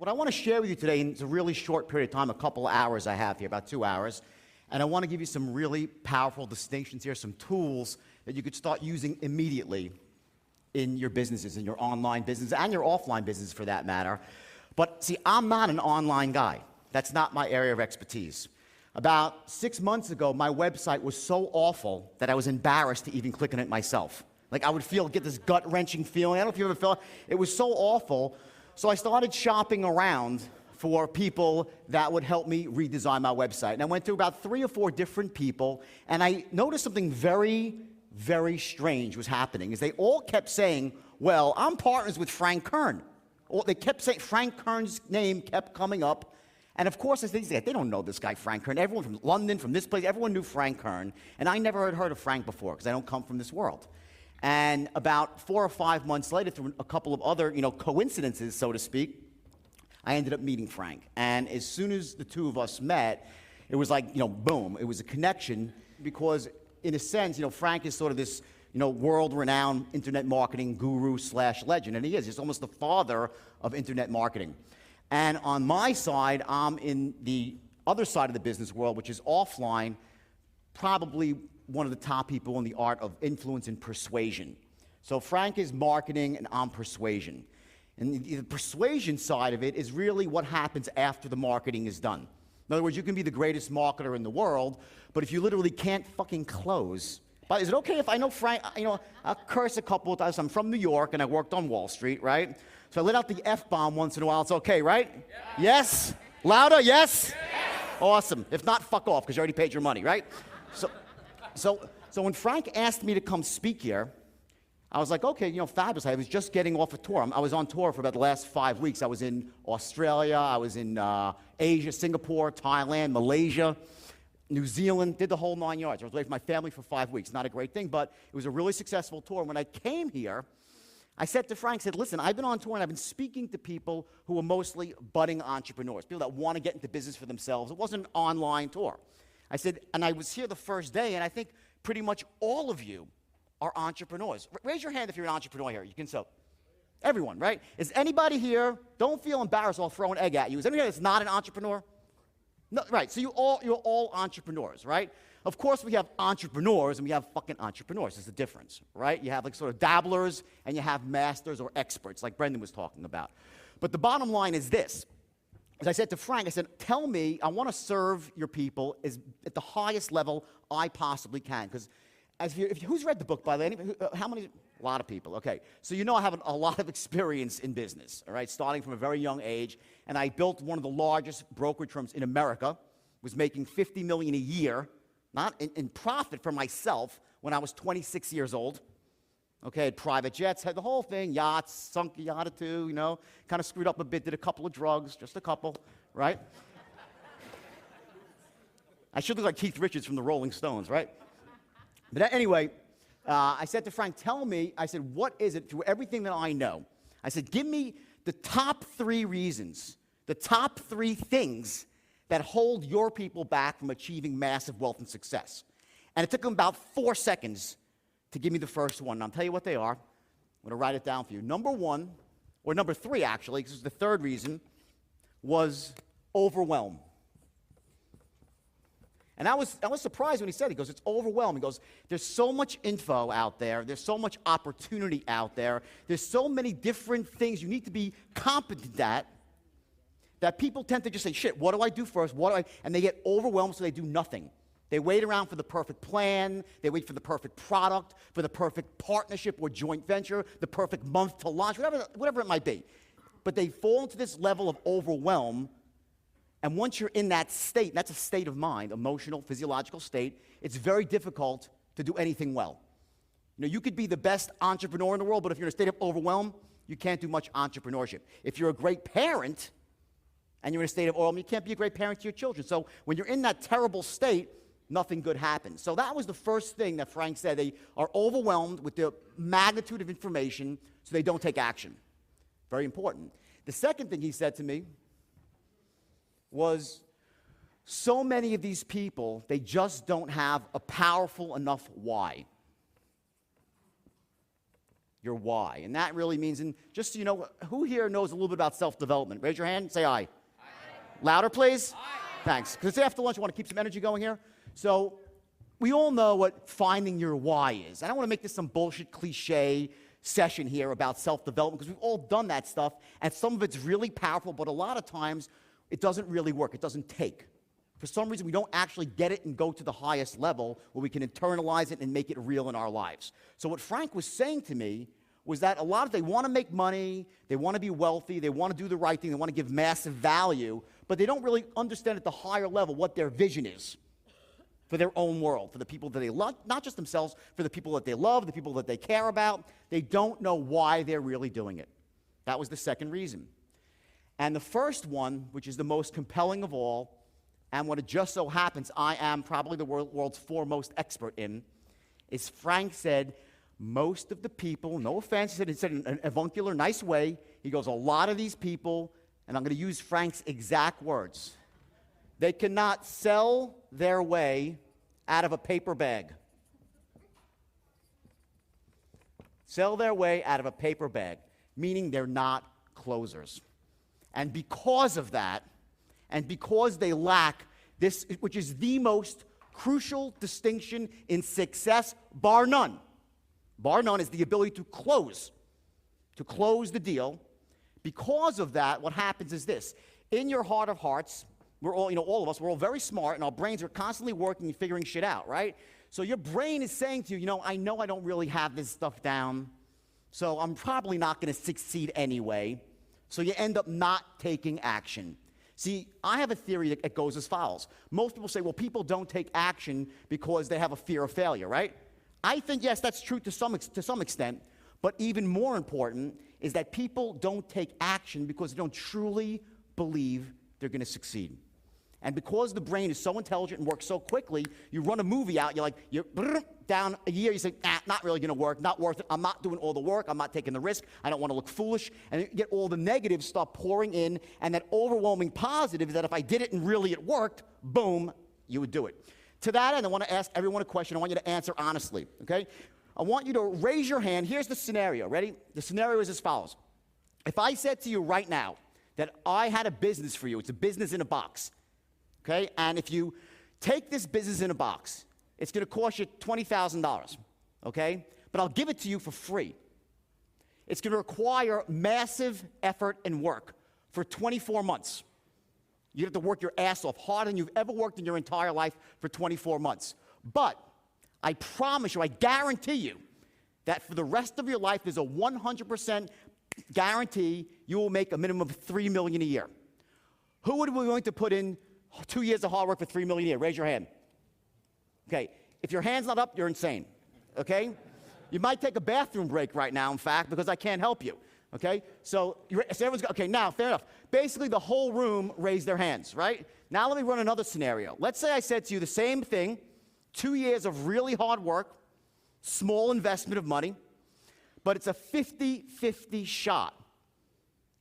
What I want to share with you today, and it's a really short period of time, a couple of hours I have here, about 2 hours, and I want to give you some really powerful distinctions here, some tools that you could start using immediately in your businesses, in your online business, and your offline business for that matter. But see, I'm not an online guy. That's not my area of expertise. About 6 months ago, my website was so awful that I was embarrassed to even click on it myself. Like I would get this gut-wrenching feeling. I don't know if you ever felt it. It was so awful. So I started shopping around for people that would help me redesign my website. And I went to about 3 or 4 different people, and I noticed something very, very strange was happening. Is they all kept saying, well, I'm partners with Frank Kern. Or they kept saying, Frank Kern's name kept coming up. And of course, they don't know this guy, Frank Kern. Everyone from London, from this place, everyone knew Frank Kern. And I never had heard of Frank before, because I don't come from this world. And about 4 or 5 months later, through a couple of other, coincidences, so to speak, I ended up meeting Frank. And as soon as the two of us met, it was like, boom. It was a connection because, in a sense, Frank is sort of this, world-renowned internet marketing guru / legend. And he is. He's almost the father of internet marketing. And on my side, I'm in the other side of the business world, which is offline, probably one of the top people in the art of influence and persuasion. So Frank is marketing and I'm persuasion. And the persuasion side of it is really what happens after the marketing is done. In other words, you can be the greatest marketer in the world, but if you literally can't fucking close. But is it okay if I know Frank, I'll curse a couple of times. I'm from New York and I worked on Wall Street, right? So I let out the F-bomb once in a while. It's okay, right? Yeah. Yes? Louder, yes? Awesome. If not, fuck off, because you already paid your money, right? So when Frank asked me to come speak here, I was like, okay, fabulous. I was just getting off a tour. I was on tour for about the last 5 weeks. I was in Australia, I was in Asia, Singapore, Thailand, Malaysia, New Zealand, did the whole 9 yards. I was away from my family for 5 weeks. Not a great thing, but it was a really successful tour. And when I came here, I said to Frank, listen, I've been on tour and I've been speaking to people who are mostly budding entrepreneurs, people that want to get into business for themselves. It wasn't an online tour. I said, and I was here the first day, and I think pretty much all of you are entrepreneurs. Raise your hand if you're an entrepreneur here. You can so. Everyone, right? Is anybody here, don't feel embarrassed, I'll throw an egg at you. Is anybody here that's not an entrepreneur? No, right, so you're all entrepreneurs, right? Of course, we have entrepreneurs and we have fucking entrepreneurs. There's a difference, right? You have like sort of dabblers and you have masters or experts, like Brendan was talking about. But the bottom line is this. As I said to Frank, I said, tell me, I want to serve your people at the highest level I possibly can. Because who's read the book, by the way? How many? A lot of people. Okay. So I have a lot of experience in business, all right, starting from a very young age. And I built one of the largest brokerage firms in America, was making $50 million a year, not in profit for myself, when I was 26 years old. Okay, had private jets, had the whole thing, yachts, sunk a yacht or two, kind of screwed up a bit, did a couple of drugs, just a couple, right? I should look like Keith Richards from the Rolling Stones, right? But anyway, I said to Frank, tell me, I said, what is it, through everything that I know? I said, give me the top 3 reasons, the top 3 things that hold your people back from achieving massive wealth and success. And it took him about 4 seconds to give me the first one. And I'll tell you what they are. I'm going to write it down for you. Number 1, or number 3 actually, because this is the third reason, was overwhelm. And I was surprised when he said it. He goes, it's overwhelming. He goes, there's so much info out there. There's so much opportunity out there. There's so many different things you need to be competent at that people tend to just say, shit, what do I do first? And they get overwhelmed, so they do nothing. They wait around for the perfect plan. They wait for the perfect product, for the perfect partnership or joint venture, the perfect month to launch, whatever it might be. But they fall into this level of overwhelm. And once you're in that state, that's a state of mind, emotional, physiological state, it's very difficult to do anything well. You could be the best entrepreneur in the world, but if you're in a state of overwhelm, you can't do much entrepreneurship. If you're a great parent and you're in a state of overwhelm, you can't be a great parent to your children. So when you're in that terrible state, nothing good happens. So that was the first thing that Frank said. They are overwhelmed with the magnitude of information, so they don't take action. Very important. The second thing he said to me was, so many of these people, they just don't have a powerful enough why. your why. And that really means, and just so you know, who here knows a little bit about self-development? Raise your hand, say aye. Aye. Louder, please. Aye. Thanks. Because it's after lunch, I want to keep some energy going here. So we all know what finding your why is. I don't want to make this some bullshit cliche session here about self-development, because we've all done that stuff, and some of it's really powerful, but a lot of times it doesn't really work. It doesn't take. For some reason, we don't actually get it and go to the highest level where we can internalize it and make it real in our lives. So what Frank was saying to me was that a lot of they want to make money, they want to be wealthy, they want to do the right thing, they want to give massive value, but they don't really understand at the higher level what their vision is for their own world, for the people that they love, not just themselves, for the people that they love, the people that they care about. They don't know why they're really doing it. That was the second reason. And the first one, which is the most compelling of all, and what it just so happens I am probably the world's foremost expert in, is Frank said, most of the people, no offense, he said in an avuncular, nice way, he goes, a lot of these people, and I'm going to use Frank's exact words, they cannot sell their way out of a paper bag. Sell their way out of a paper bag, meaning they're not closers. And because of that, and because they lack this, which is the most crucial distinction in success, bar none. Bar none is the ability to close the deal. Because of that, what happens is this. In your heart of hearts, we're all, all of us, we're all very smart, and our brains are constantly working and figuring shit out, right? So your brain is saying to you, I know I don't really have this stuff down, so I'm probably not going to succeed anyway. So you end up not taking action. See, I have a theory that goes as follows. Most people say, well, people don't take action because they have a fear of failure, right? I think, yes, that's true to some extent, but even more important is that people don't take action because they don't truly believe they're going to succeed. And because the brain is so intelligent and works so quickly, you run a movie out, you're down a year, you say, not really going to work, not worth it, I'm not doing all the work, I'm not taking the risk, I don't want to look foolish, and you get all the negatives start pouring in, and that overwhelming positive is that if I did it and really it worked, boom, you would do it. To that end, I want to ask everyone a question. I want you to answer honestly, okay? I want you to raise your hand. Here's the scenario. Ready? The scenario is as follows. If I said to you right now that I had a business for you, it's a business in a box, okay? And if you take this business in a box, it's going to cost you $20,000, okay? But I'll give it to you for free. It's going to require massive effort and work for 24 months. You have to work your ass off harder than you've ever worked in your entire life for 24 months. But I promise you, I guarantee you, that for the rest of your life, there's a 100% guarantee you will make a minimum of $3 million a year. Who would be willing to put in 2 years of hard work for $3 million a year? Raise your hand. Okay, if your hand's not up, you're insane, okay? You might take a bathroom break right now, in fact, because I can't help you, okay? So everyone's, okay, now, fair enough. Basically, the whole room raised their hands, right? Now let me run another scenario. Let's say I said to you the same thing, 2 years of really hard work, small investment of money, but it's a 50-50 shot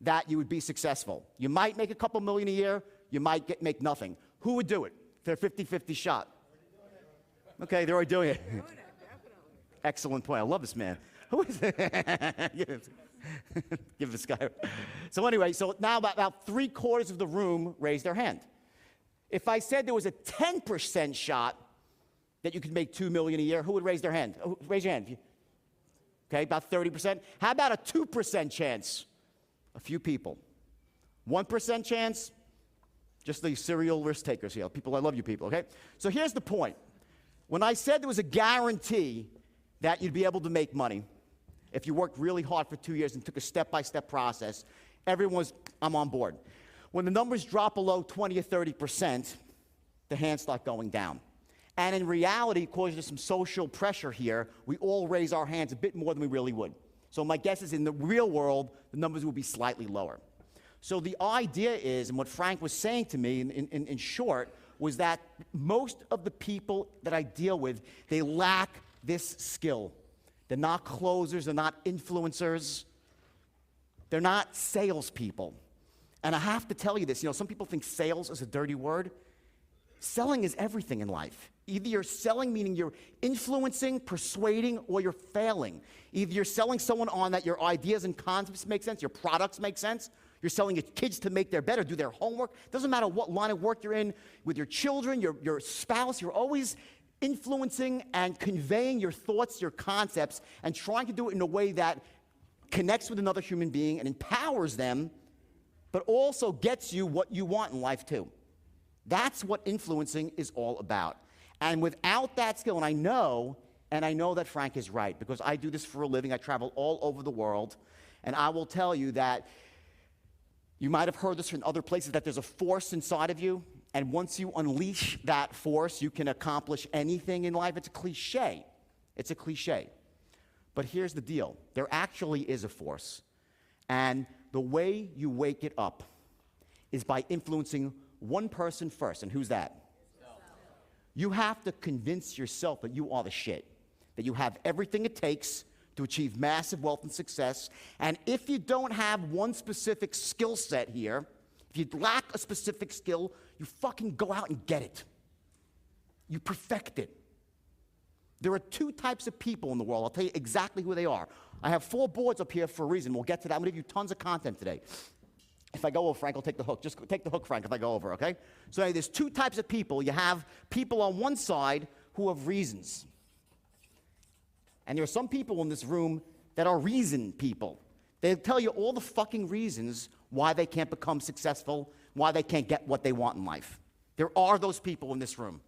that you would be successful. You might make a couple million a year, you might make nothing. Who would do it for a 50-50 shot? Okay, they're already doing it. Excellent point. I love this man. Who is it? Give this guy. So anyway, so now about 3/4 of the room raised their hand. If I said there was a 10% shot that you could make $2 million a year, who would raise their hand? Raise your hand. Okay, about 30%. How about a 2% chance? A few people. 1% chance? Just the serial risk takers here. People, I love you people, okay? So here's the point. When I said there was a guarantee that you'd be able to make money if you worked really hard for 2 years and took a step-by-step process, I'm on board. When the numbers drop below 20 or 30%, the hands start going down. And in reality, because there's some social pressure here, we all raise our hands a bit more than we really would. So my guess is in the real world, the numbers will be slightly lower. So the idea is, and what Frank was saying to me in short, was that most of the people that I deal with, they lack this skill. They're not closers, they're not influencers, they're not salespeople. And I have to tell you this, some people think sales is a dirty word. Selling is everything in life. Either you're selling, meaning you're influencing, persuading, or you're failing. Either you're selling someone on that your ideas and concepts make sense, your products make sense. You're selling your kids to make their better, do their homework. Doesn't matter what line of work you're in, with your children, your spouse, you're always influencing and conveying your thoughts, your concepts, and trying to do it in a way that connects with another human being and empowers them, but also gets you what you want in life too. That's what influencing is all about. And without that skill, and I know that Frank is right, because I do this for a living. I travel all over the world, and I will tell you that you might have heard this from other places, that there's a force inside of you, and once you unleash that force, you can accomplish anything in life. It's a cliche. It's a cliche. But here's the deal. There actually is a force, and the way you wake it up is by influencing one person first, and who's that? You have to convince yourself that you are the shit, that you have everything it takes to achieve massive wealth and success. And if you don't have one specific skill set here, if you lack a specific skill, you fucking go out and get it. You perfect it. There are two types of people in the world. I'll tell you exactly who they are. I have 4 boards up here for a reason. We'll get to that. I'm going to give you tons of content today. If I go over, Frank, I'll take the hook. Just take the hook, Frank, if I go over, okay? So anyway, there's 2 types of people. You have people on one side who have reasons. And there are some people in this room that are reason people. They'll tell you all the fucking reasons why they can't become successful, why they can't get what they want in life. There are those people in this room.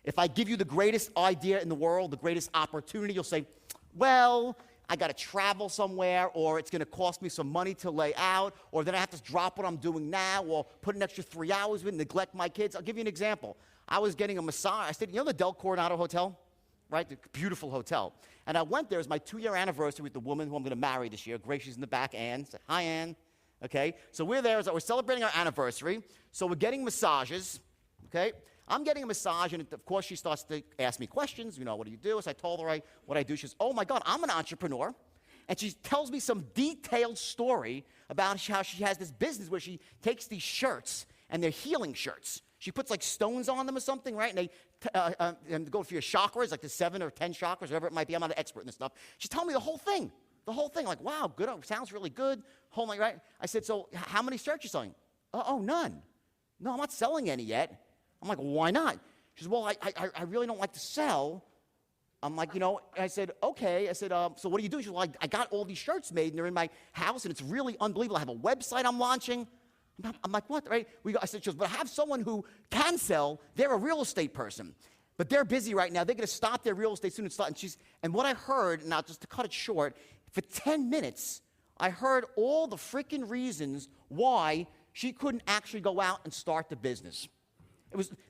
If I give you the greatest idea in the world, the greatest opportunity, you'll say, well, I got to travel somewhere, or it's going to cost me some money to lay out, or then I have to drop what I'm doing now, or put an extra 3 hours with, neglect my kids. I'll give you an example. I was getting a massage. I stayed, you know the Del Coronado Hotel? Right, the beautiful hotel. And I went there. It was my 2-year anniversary with the woman who I'm going to marry this year. Grace, she's in the back, Ann. Say, hi, Ann. Okay, so we're there. We're celebrating our anniversary. So we're getting massages, okay? I'm getting a massage, and of course she starts to ask me questions. You know, what do you do? So I told her what I do. She says, oh my God, I'm an entrepreneur. And she tells me some detailed story about how she has this business where she takes these shirts, and they're healing shirts. She puts like stones on them or something, right? And they and go for your chakras, like the 7 or 10 chakras, whatever it might be. I'm not an expert in this stuff. She's telling me the whole thing. The whole thing. Like, wow, good. Sounds really good. Whole night, right? I said, so how many shirts are you selling? Oh, none. No, I'm not selling any yet. I'm like, well, why not? She says, well, I really don't like to sell. I'm like, you know, I said, okay. I said, so what do you do? She said, well, I got all these shirts made, and they're in my house, and it's really unbelievable. I have a website I'm launching. I'm like, what, right? I said, she goes, but I have someone who can sell. They're a real estate person, but they're busy right now. They're going to stop their real estate soon and start. And what I heard, now just to cut it short, for 10 minutes, I heard all the freaking reasons why she couldn't actually go out and start the business.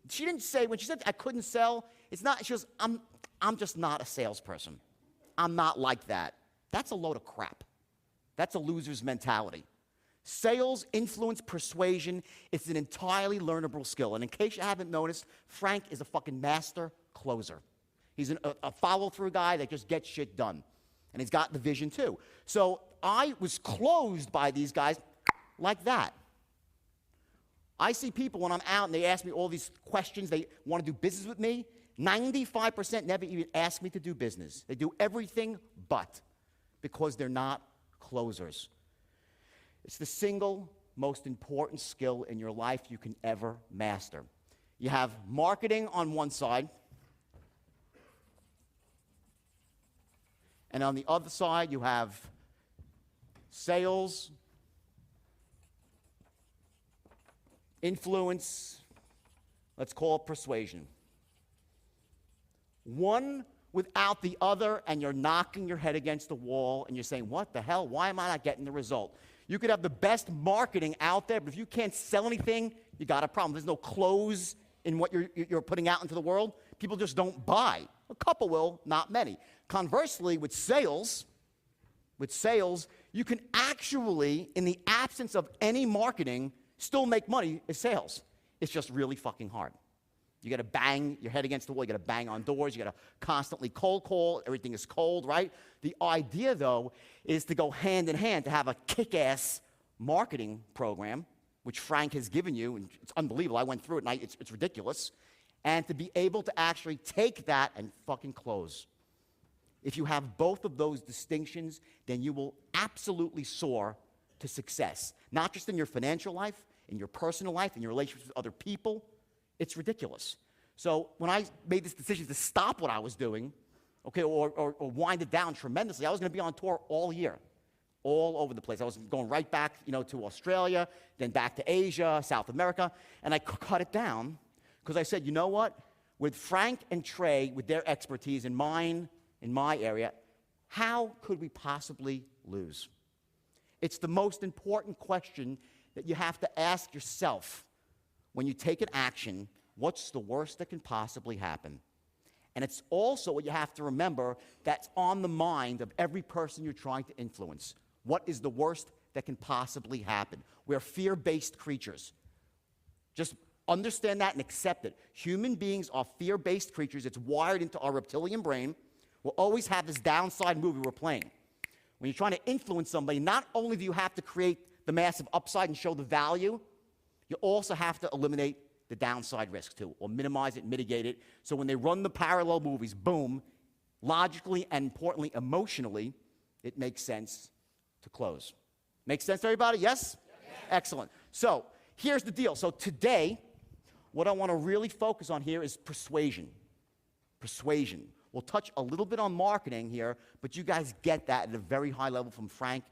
She didn't say, when she said I couldn't sell, it's not, she goes, I'm just not a salesperson. I'm not like that. That's a load of crap. That's a loser's mentality. Sales, influence, persuasion, it's an entirely learnable skill. And in case you haven't noticed, Frank is a fucking master closer. He's a follow-through guy that just gets shit done. And he's got the vision too. So I was closed by these guys like that. I see people when I'm out and they ask me all these questions, they want to do business with me. 95% never even ask me to do business. They do everything but, because they're not closers. It's the single most important skill in your life you can ever master. You have marketing on one side, and on the other side you have sales, influence, let's call it persuasion. One without the other, and you're knocking your head against the wall, and you're saying, what the hell? Why am I not getting the result? You could have the best marketing out there, but if you can't sell anything, you got a problem. There's no close in what you're putting out into the world. People just don't buy. A couple will, not many. Conversely, with sales, you can actually, in the absence of any marketing, still make money as sales. It's just really fucking hard. You got to bang your head against the wall. You got to bang on doors. You got to constantly cold call. Everything is cold, right? The idea, though, is to go hand in hand, to have a kick-ass marketing program, which Frank has given you, and it's unbelievable. I went through it, and it's ridiculous. and to be able to actually take that and fucking close. If you have both of those distinctions, then you will absolutely soar to success. Not just in your financial life, in your personal life, in your relationships with other people. It's ridiculous. So when I made this decision to stop what I was doing, okay, or wind it down tremendously, I was going to be on tour all year, all over the place. I was going right back, to Australia, then back to Asia, South America, and I cut it down because I said, you know what? With Frank and Trey, with their expertise and mine, in my area, how could we possibly lose? It's the most important question that you have to ask yourself when you take an action. What's the worst that can possibly happen? And it's also what you have to remember that's on the mind of every person you're trying to influence. What is the worst that can possibly happen? We're fear-based creatures. Just understand that and accept it. Human beings are fear-based creatures. It's wired into our reptilian brain. We'll always have this downside movie we're playing. When you're trying to influence somebody, not only do you have to create the massive upside and show the value, you also have to eliminate the downside risk too, or minimize it, mitigate it. So when they run the parallel movies, boom, logically and importantly, emotionally, it makes sense to close. Makes sense to everybody? Yes? Yes. Excellent. So here's the deal. So today, what I want to really focus on here is persuasion. Persuasion. We'll touch a little bit on marketing here, but you guys get that at a very high level from Frank,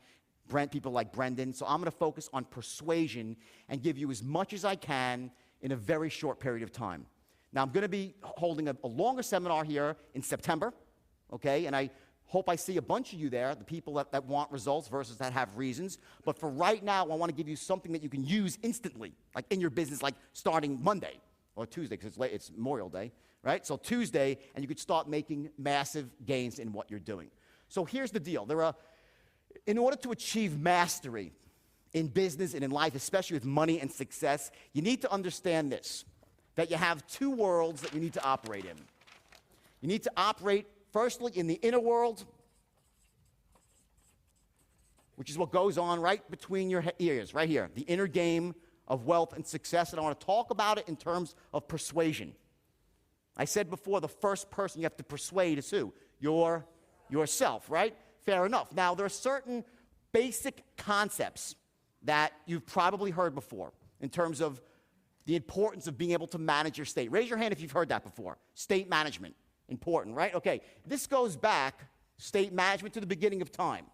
Brent, people like Brendan. So I'm going to focus on persuasion and give you as much as I can in a very short period of time. Now, I'm going to be holding a longer seminar here in September, okay? And I hope I see a bunch of you there, the people that want results versus that have reasons. But for right now, I want to give you something that you can use instantly, like in your business, like starting Monday or Tuesday, because it's Memorial Day, right? So Tuesday, and you could start making massive gains in what you're doing. So here's the deal. In order to achieve mastery in business and in life, especially with money and success, you need to understand this, that you have two worlds that you need to operate in. You need to operate, firstly, in the inner world, which is what goes on right between your ears, right here, the inner game of wealth and success, and I want to talk about it in terms of persuasion. I said before, the first person you have to persuade is who? Yourself, right? Fair enough. Now, there are certain basic concepts that you've probably heard before in terms of the importance of being able to manage your state. Raise your hand if you've heard that before. State management, important, right? Okay, this goes back, state management, to the beginning of time.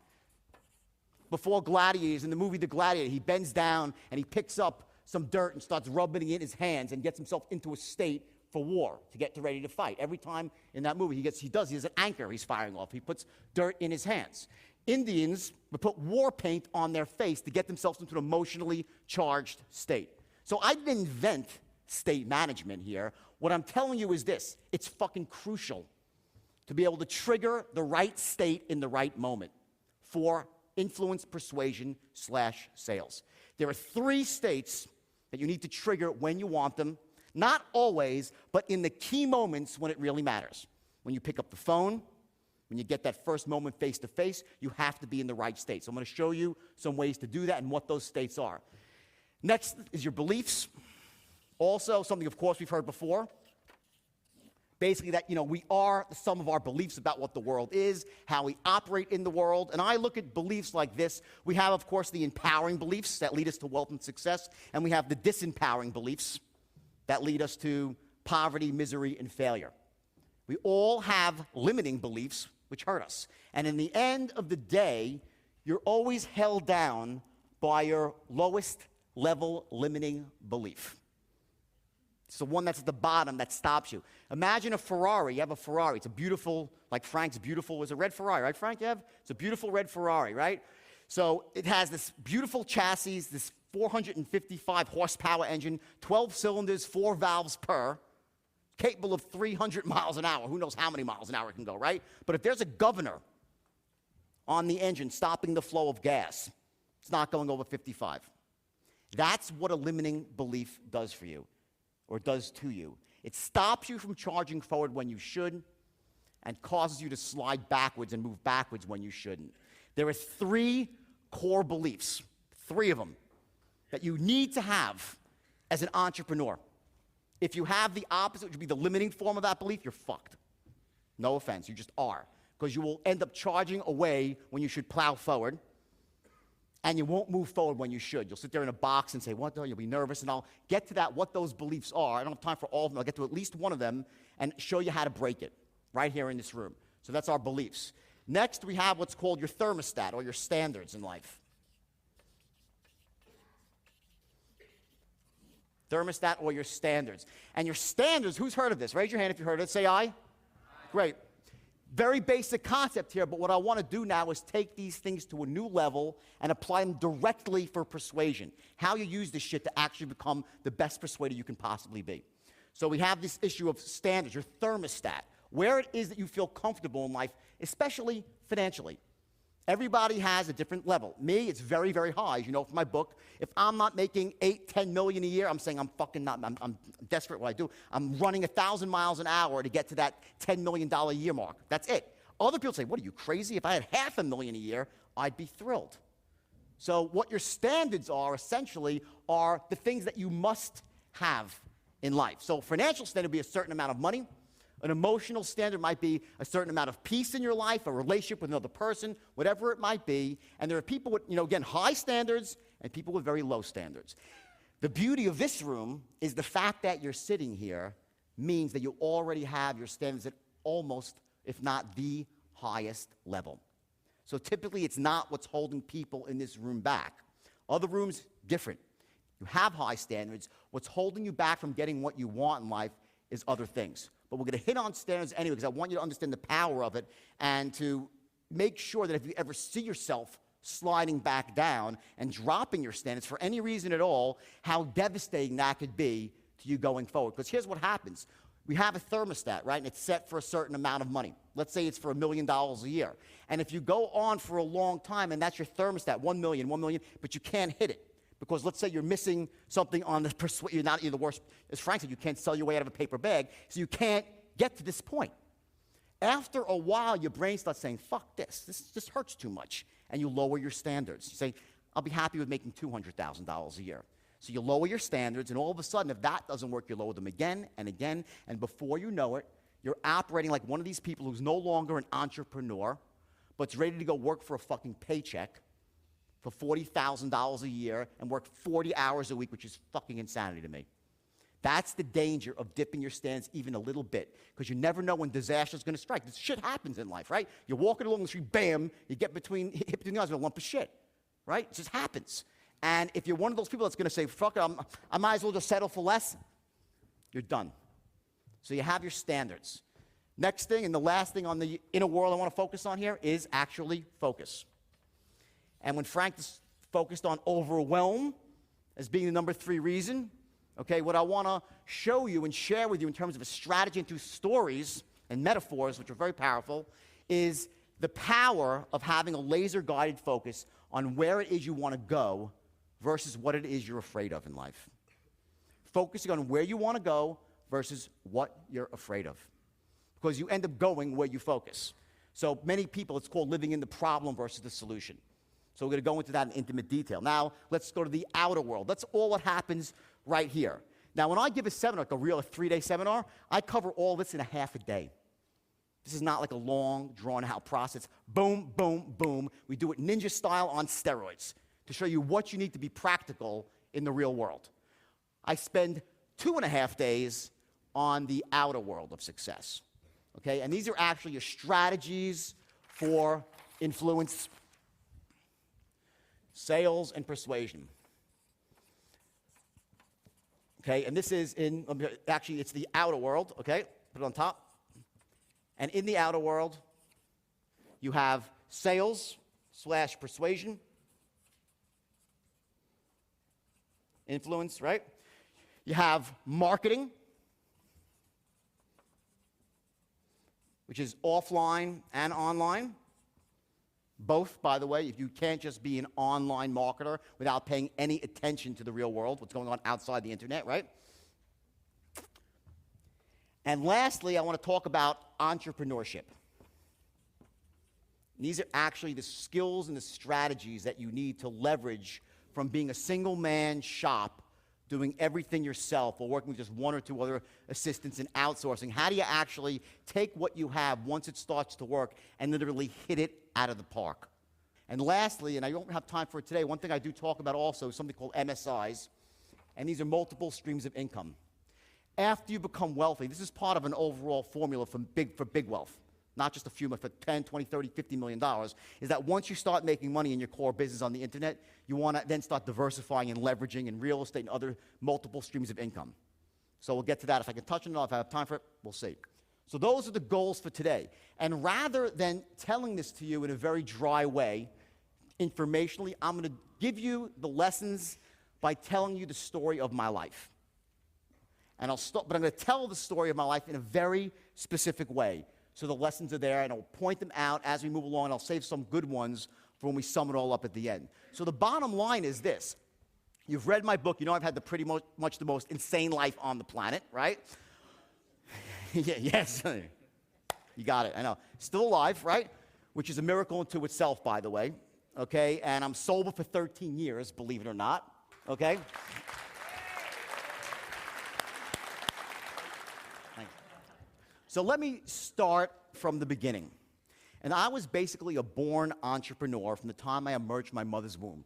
Before Gladiators, in the movie The Gladiator, he bends down and he picks up some dirt and starts rubbing it in his hands and gets himself into a state for war, to get ready to fight. Every time in that movie he has an anchor he's firing off. He puts dirt in his hands. Indians would put war paint on their face to get themselves into an emotionally charged state. So I didn't invent state management here. What I'm telling you is this: it's fucking crucial to be able to trigger the right state in the right moment for influence, persuasion / sales. There are 3 states that you need to trigger when you want them. Not always, but in the key moments when it really matters. When you pick up the phone, when you get that first moment face-to-face, you have to be in the right state. So I'm going to show you some ways to do that and what those states are. Next is your beliefs. Also, something, of course, we've heard before. Basically that, we are the sum of our beliefs about what the world is, how we operate in the world. And I look at beliefs like this. We have, of course, the empowering beliefs that lead us to wealth and success. And we have the disempowering beliefs that lead us to poverty, misery, and failure. We all have limiting beliefs which hurt us. And in the end of the day, you're always held down by your lowest level limiting belief. It's the one that's at the bottom that stops you. Imagine a Ferrari. You have a Ferrari. It's a beautiful, like Frank's beautiful, it's a red Ferrari, right, Frank? It's a beautiful red Ferrari, right? So it has this beautiful chassis, this 455 horsepower engine, 12 cylinders, 4 valves per, capable of 300 miles an hour. Who knows how many miles an hour it can go, right? But if there's a governor on the engine stopping the flow of gas, it's not going over 55. That's what a limiting belief does for you, or does to you. It stops you from charging forward when you should and causes you to slide backwards and move backwards when you shouldn't. There are 3 core beliefs, 3 of them, that you need to have as an entrepreneur If you have the opposite, which would be the limiting form of that belief, you're fucked. No offense, you just are. Because you will end up charging away when you should plow forward, and you won't move forward when you should. You'll sit there in a box and say, what the? You'll be nervous, and I'll get to that, what those beliefs are. I don't have time for all of them. I'll get to at least one of them and show you how to break it right here in this room. So that's our beliefs. Next, we have what's called your thermostat, or your standards in life. Thermostat or your standards. And your standards, who's heard of this? Raise your hand if you heard of it. Say aye. Great. Very basic concept here, but what I want to do now is take these things to a new level and apply them directly for persuasion. How you use this shit to actually become the best persuader you can possibly be. So we have this issue of standards, your thermostat, where it is that you feel comfortable in life, especially financially. Everybody has a different level. Me, it's very, very high. As you know from my book, if I'm not making 8, 10 million a year, I'm saying I'm fucking not, I'm desperate what I do. I'm running 1,000 miles an hour to get to that $10 million a year mark. That's it. Other people say, what are you, crazy? If I had $500,000 a year, I'd be thrilled. So what your standards are, essentially, are the things that you must have in life. So financial standard would be a certain amount of money. An emotional standard might be a certain amount of peace in your life, a relationship with another person, whatever it might be. And there are people with, again, high standards and people with very low standards. The beauty of this room is the fact that you're sitting here means that you already have your standards at almost, if not the highest level. So typically, it's not what's holding people in this room back. Other rooms, different. You have high standards. What's holding you back from getting what you want in life is other things. But we're going to hit on standards anyway because I want you to understand the power of it and to make sure that if you ever see yourself sliding back down and dropping your standards for any reason at all, how devastating that could be to you going forward. Because here's what happens. We have a thermostat, right? And it's set for a certain amount of money. Let's say it's for $1 million a year. And if you go on for a long time and that's your thermostat, 1 million, but you can't hit it. Because let's say you're missing something on the you're the worst, as Frank said, you can't sell your way out of a paper bag, so you can't get to this point. After a while, your brain starts saying, fuck this just hurts too much, and you lower your standards. You say, I'll be happy with making $200,000 a year. So you lower your standards, and all of a sudden, if that doesn't work, you lower them again and again, and before you know it, you're operating like one of these people who's no longer an entrepreneur, but's ready to go work for a fucking paycheck for $40,000 a year and work 40 hours a week, which is fucking insanity to me. That's the danger of dipping your standards even a little bit, because you never know when disaster is going to strike. This shit happens in life, right? You're walking along the street, bam, you get hit between the eyes with a lump of shit, right? It just happens. And if you're one of those people that's going to say, fuck it, I might as well just settle for less, you're done. So you have your standards. Next thing, and the last thing on the inner world I want to focus on here is actually focus. And when Frank is focused on overwhelm as being the number 3 reason, okay, what I want to show you and share with you in terms of a strategy and through stories and metaphors, which are very powerful, is the power of having a laser-guided focus on where it is you want to go versus what it is you're afraid of in life. Focusing on where you want to go versus what you're afraid of. Because you end up going where you focus. So many people, it's called living in the problem versus the solution. So we're going to go into that in intimate detail. Now, let's go to the outer world. That's all what happens right here. Now, when I give a seminar, like a real 3-day seminar, I cover all this in a half a day. This is not like a long, drawn-out process. Boom, boom, boom. We do it ninja style on steroids to show you what you need to be practical in the real world. I spend 2.5 days on the outer world of success. Okay? And these are actually your strategies for influence, sales, and persuasion. Okay, and this is in, actually, it's the outer world, okay? Put it on top. And in the outer world, you have sales / persuasion, influence, right? You have marketing, which is offline and online. Both, by the way, if you can't just be an online marketer without paying any attention to the real world, what's going on outside the internet, right? And lastly, I want to talk about entrepreneurship. These are actually the skills and the strategies that you need to leverage from being a single-man shop doing everything yourself or working with just one or two other assistants and outsourcing? How do you actually take what you have once it starts to work and literally hit it out of the park? And lastly, and I don't have time for it today, one thing I do talk about also is something called MSIs, and these are multiple streams of income. After you become wealthy, this is part of an overall formula for big wealth, not just a few, but for 10, 20, 30, $50 million, is that once you start making money in your core business on the internet, you want to then start diversifying and leveraging in real estate and other multiple streams of income. So we'll get to that. If I can touch on it, if I have time for it, we'll see. So those are the goals for today. And rather than telling this to you in a very dry way, informationally, I'm going to give you the lessons by telling you the story of my life. And but I'm going to tell the story of my life in a very specific way. So the lessons are there, and I'll point them out as we move along, and I'll save some good ones for when we sum it all up at the end. So the bottom line is this. You've read my book. You know I've had pretty much the most insane life on the planet, right? Yeah, yes. You got it. I know. Still alive, right? Which is a miracle unto itself, by the way. Okay? And I'm sober for 13 years, believe it or not. Okay? So let me start from the beginning. And I was basically a born entrepreneur from the time I emerged from my mother's womb.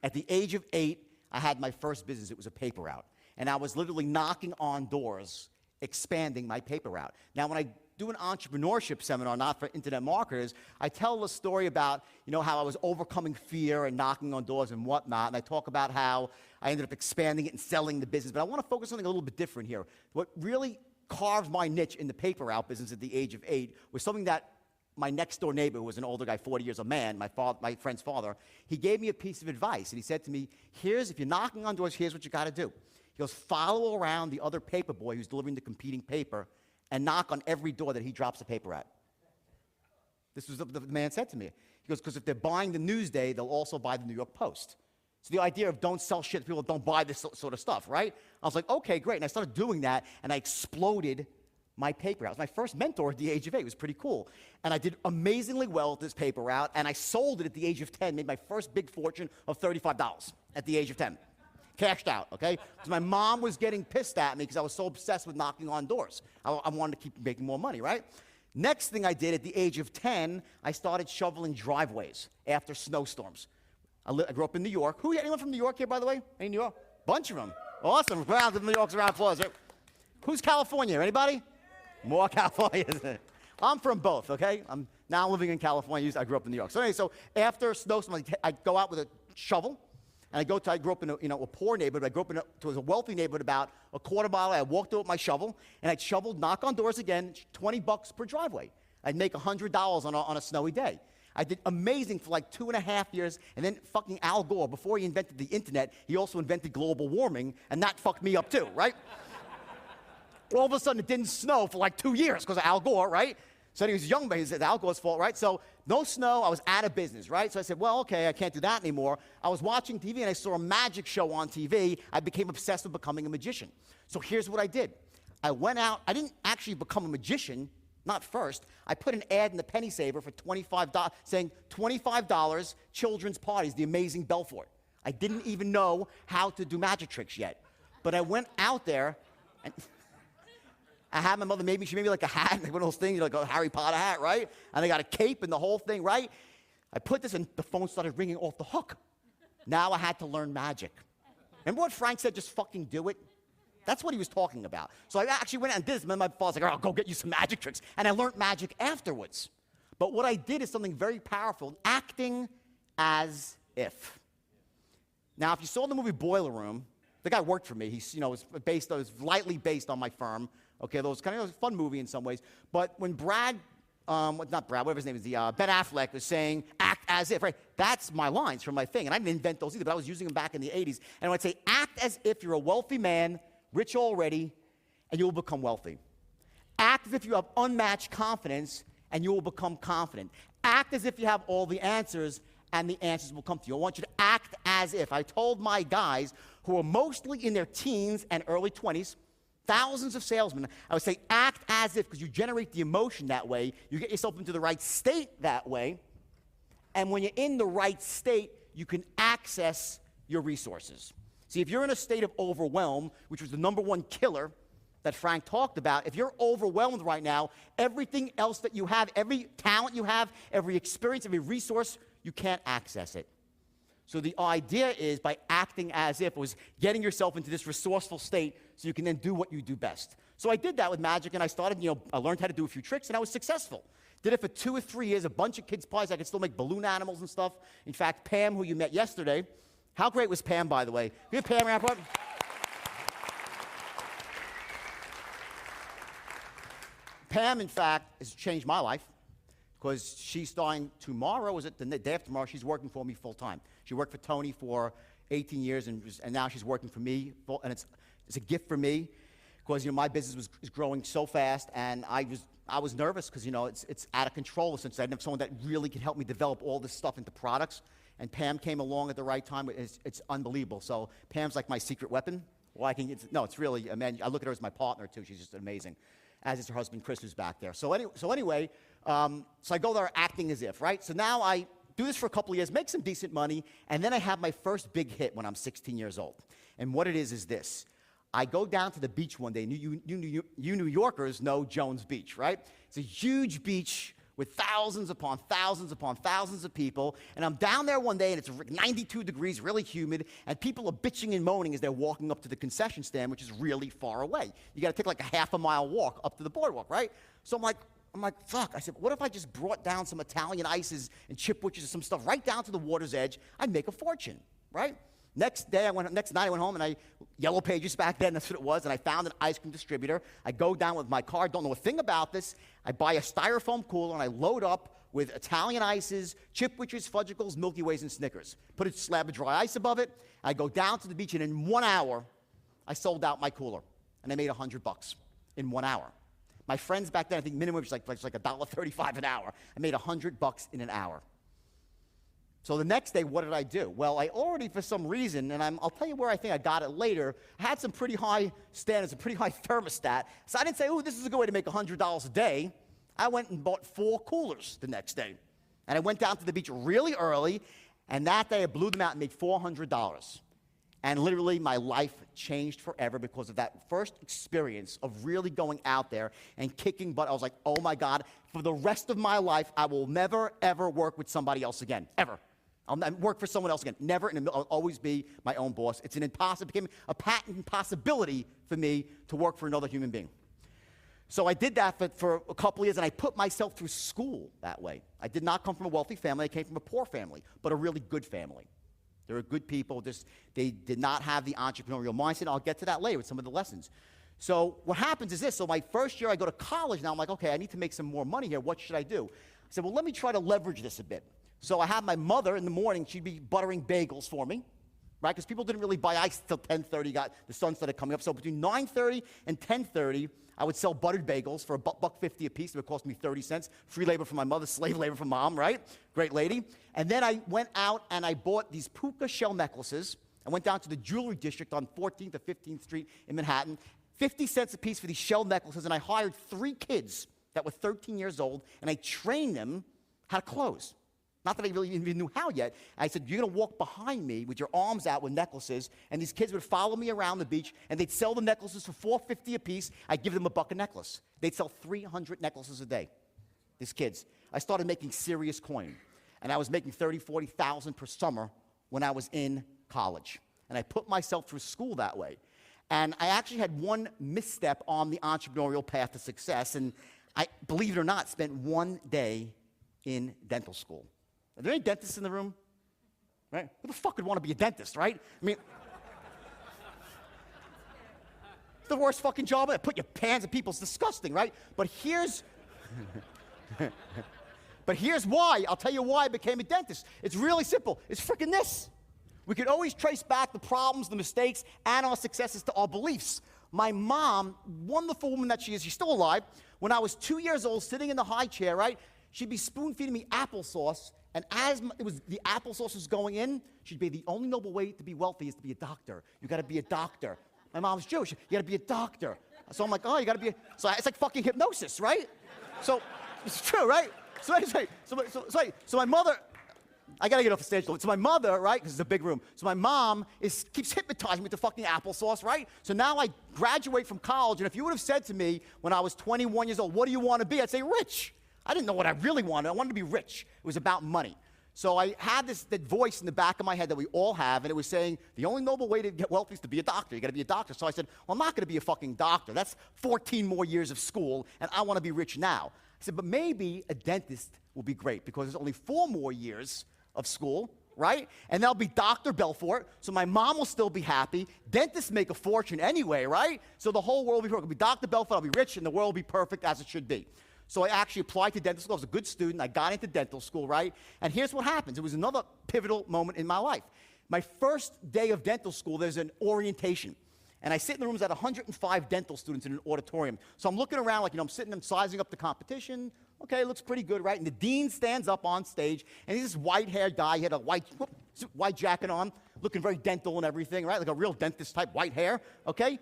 At the age of 8, I had my first business. It was a paper route. And I was literally knocking on doors, expanding my paper route. Now, when I do an entrepreneurship seminar, not for internet marketers, I tell a story about, how I was overcoming fear and knocking on doors and whatnot. And I talk about how I ended up expanding it and selling the business. But I want to focus on something a little bit different here. What really carved my niche in the paper route business at the age of 8 was something that my next door neighbor, who was an older guy, 40 years, a man, my friend's father, he gave me a piece of advice. And he said to me, if you're knocking on doors, here's what you got to do. He goes, follow around the other paper boy who's delivering the competing paper and knock on every door that he drops the paper at. This was what the man said to me. He goes, because if they're buying the Newsday, they'll also buy the New York Post. So the idea of don't sell shit to people, don't buy this sort of stuff, right? I was like, okay, great. And I started doing that, and I exploded my paper route. It was my first mentor at the age of 8. It was pretty cool. And I did amazingly well at this paper route, and I sold it at the age of 10, made my first big fortune of $35 at the age of 10. Cashed out, okay? Because my mom was getting pissed at me because I was so obsessed with knocking on doors. I wanted to keep making more money, right? Next thing I did at the age of 10, I started shoveling driveways after snowstorms. I grew up in New York. Anyone from New York here, by the way? Any New York? Bunch of them. Awesome. Round of New York's round of applause. Who's California? Anybody? More California. I'm from both, okay? I'm now living in California. I grew up in New York. So anyway, after snowstorms, I go out with a shovel, and I grew up in a poor neighborhood. I grew up it was a wealthy neighborhood about a quarter mile away. I walked out with my shovel, and I'd shovel, knock on doors again, $20 per driveway. I'd make $100 on a snowy day. I did amazing for like 2.5 years, and then fucking Al Gore, before he invented the internet, he also invented global warming, and that fucked me up too, right? All of a sudden, it didn't snow for like 2 years because of Al Gore, right? So he was young, but it's Al Gore's fault, right? So no snow, I was out of business, right? So I said, well, okay, I can't do that anymore. I was watching TV, and I saw a magic show on TV. I became obsessed with becoming a magician. So here's what I did. I went out. I didn't actually become a magician. Not first. I put an ad in the Penny Saver for $25, saying $25, children's parties, the amazing Belfort. I didn't even know how to do magic tricks yet. But I went out there, and I had my mother she made me like a hat, like one of those things, like a Harry Potter hat, right? And I got a cape and the whole thing, right? I put this, and the phone started ringing off the hook. Now I had to learn magic. Remember what Frank said, just fucking do it? That's what he was talking about. So I actually went out and did this, and then my father was like, I'll go get you some magic tricks. And I learned magic afterwards. But what I did is something very powerful, acting as if. Now, if you saw the movie Boiler Room, the guy worked for me. He's, was lightly based on my firm. Okay, it was kind of a fun movie in some ways. But when Ben Affleck was saying, act as if, right? That's my lines from my thing. And I didn't invent those either, but I was using them back in the 80s. And I'd say, act as if you're a wealthy man, rich already, and you will become wealthy. Act as if you have unmatched confidence, and you will become confident. Act as if you have all the answers, and the answers will come to you. I want you to act as if. I told my guys, who are mostly in their teens and early 20s, thousands of salesmen, I would say act as if, because you generate the emotion that way. You get yourself into the right state that way. And when you're in the right state, you can access your resources. See, if you're in a state of overwhelm, which was the number one killer that Frank talked about, if you're overwhelmed right now, everything else that you have, every talent you have, every experience, every resource, you can't access it. So the idea is, by acting as if, was getting yourself into this resourceful state so you can then do what you do best. So I did that with magic, and I started, I learned how to do a few tricks, and I was successful. Did it for 2 or 3 years, a bunch of kids' parties. I could still make balloon animals and stuff. In fact, Pam, who you met yesterday, how great was Pam, by the way? Give Pam a round of applause. Pam, in fact, has changed my life, because she's starting tomorrow, is it the day after tomorrow, she's working for me full time. She worked for Tony for 18 years, and now she's working for me, and it's a gift for me, because my business is growing so fast, and I was nervous, because it's out of control, since I didn't have someone that really could help me develop all this stuff into products, and Pam came along at the right time. It's unbelievable. So Pam's like my secret weapon. Well, it's really, man, I look at her as my partner, too. She's just amazing, as is her husband, Chris, who's back there. So anyway, so I go there acting as if, right? So now I do this for a couple of years, make some decent money, and then I have my first big hit when I'm 16 years old. And what it is this. I go down to the beach one day. You New Yorkers know Jones Beach, right? It's a huge beach with thousands upon thousands upon thousands of people. And I'm down there one day, and it's 92 degrees, really humid, and people are bitching and moaning as they're walking up to the concession stand, which is really far away. You got to take like a half-a-mile walk up to the boardwalk, right? So I'm like, fuck. I said, what if I just brought down some Italian ices and chipwitches and some stuff right down to the water's edge? I'd make a fortune, right? Next night I went home, and Yellow Pages back then, that's what it was, and I found an ice cream distributor. I go down with my car, don't know a thing about this. I buy a styrofoam cooler, and I load up with Italian ices, chipwitches, fudgicles, Milky Ways, and Snickers. Put a slab of dry ice above it. I go down to the beach, and in 1 hour, I sold out my cooler, and I made $100 in 1 hour. My friends back then, I think minimum was like $1.35 an hour. I made $100 in an hour. So the next day, what did I do? Well, I already, for some reason, and I'll tell you where I think I got it later, I had some pretty high standards, a pretty high thermostat. So I didn't say, this is a good way to make $100 a day. I went and bought 4 coolers the next day. And I went down to the beach really early, and that day I blew them out and made $400. And literally, my life changed forever because of that first experience of really going out there and kicking butt. I was like, oh my God, for the rest of my life, I will never, ever work with somebody else again, ever. I'll work for someone else again. Never, and I'll always be my own boss. It became a patent impossibility for me to work for another human being. So I did that for a couple of years, and I put myself through school that way. I did not come from a wealthy family. I came from a poor family, but a really good family. They were good people. They did not have the entrepreneurial mindset. I'll get to that later with some of the lessons. So what happens is this. So my first year, I go to college. Now I'm like, okay, I need to make some more money here. What should I do? I said, well, let me try to leverage this a bit. So I had my mother in the morning. She'd be buttering bagels for me, right? Because people didn't really buy ice until 10:30. The sun started coming up. So between 9:30 and 10:30, I would sell buttered bagels for $1.50 a piece. It would cost me 30 cents. Free labor from my mother, slave labor from mom, right? Great lady. And then I went out and I bought these puka shell necklaces. I went down to the jewelry district on 14th or 15th Street in Manhattan. 50 cents a piece for these shell necklaces. And I hired 3 kids that were 13 years old, and I trained them how to close. Not that I really even knew how yet. I said, you're going to walk behind me with your arms out with necklaces, and these kids would follow me around the beach, and they'd sell the necklaces for $4.50 a piece. I'd give them $1 a necklace. They'd sell 300 necklaces a day, these kids. I started making serious coin, and I was making $30,000, $40,000 per summer when I was in college. And I put myself through school that way. And I actually had one misstep on the entrepreneurial path to success, and I, believe it or not, spent 1 day in dental school. Are there any dentists in the room? Right? Who the fuck would want to be a dentist, right? I mean, it's the worst fucking job. Put your hands in people's disgusting, right? But here's why. I'll tell you why I became a dentist. It's really simple. It's freaking this. We could always trace back the problems, the mistakes, and our successes to our beliefs. My mom, wonderful woman that she is, she's still alive. When I was 2 years old, sitting in the high chair, right, she'd be spoon-feeding me applesauce. And as the applesauce was going in, she'd be, the only noble way to be wealthy is to be a doctor. You got to be a doctor. My mom's Jewish. You got to be a doctor. So I'm like, oh, you got to be so it's like fucking hypnosis, right? So it's true, right? So my mother, I got to get off the stage. So my mother, right, because it's a big room. So my mom keeps hypnotizing me with the fucking applesauce, right? So now I graduate from college, and if you would have said to me when I was 21 years old, what do you want to be? I'd say rich. I didn't know what I really wanted. I wanted to be rich. It was about money. So I had that voice in the back of my head that we all have, and it was saying, the only noble way to get wealthy is to be a doctor. You got to be a doctor. So I said, well, I'm not going to be a fucking doctor. That's 14 more years of school, and I want to be rich now. I said, but maybe a dentist will be great because there's only 4 more years of school, right? And that'll be Dr. Belfort, so my mom will still be happy. Dentists make a fortune anyway, right? So the whole world will be perfect. It'll be Dr. Belfort, I'll be rich, and the world will be perfect as it should be. So I actually applied to dental school. I was a good student. I got into dental school, right? And here's what happens. It was another pivotal moment in my life. My first day of dental school, there's an orientation. And I sit in the rooms at 105 dental students in an auditorium. So I'm looking around like, I'm sitting and sizing up the competition. Okay, looks pretty good, right? And the dean stands up on stage, and he's this white-haired guy. He had a white jacket on, looking very dental and everything, right? Like a real dentist type, white hair, okay?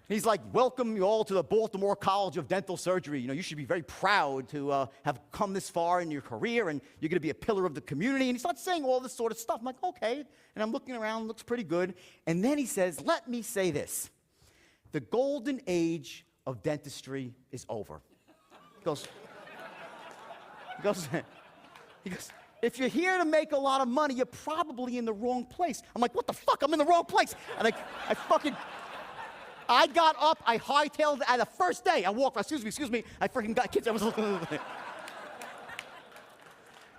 He's like, welcome you all to the Baltimore College of Dental Surgery. You should be very proud to have come this far in your career, and you're going to be a pillar of the community. And he starts saying all this sort of stuff. I'm like, okay. And I'm looking around, looks pretty good. And then he says, let me say this. The golden age of dentistry is over. He goes, if you're here to make a lot of money, you're probably in the wrong place. I'm like, what the fuck? I'm in the wrong place. And I got up, I hightailed it. The first day, I walked, excuse me, I freaking got kids. I was looking.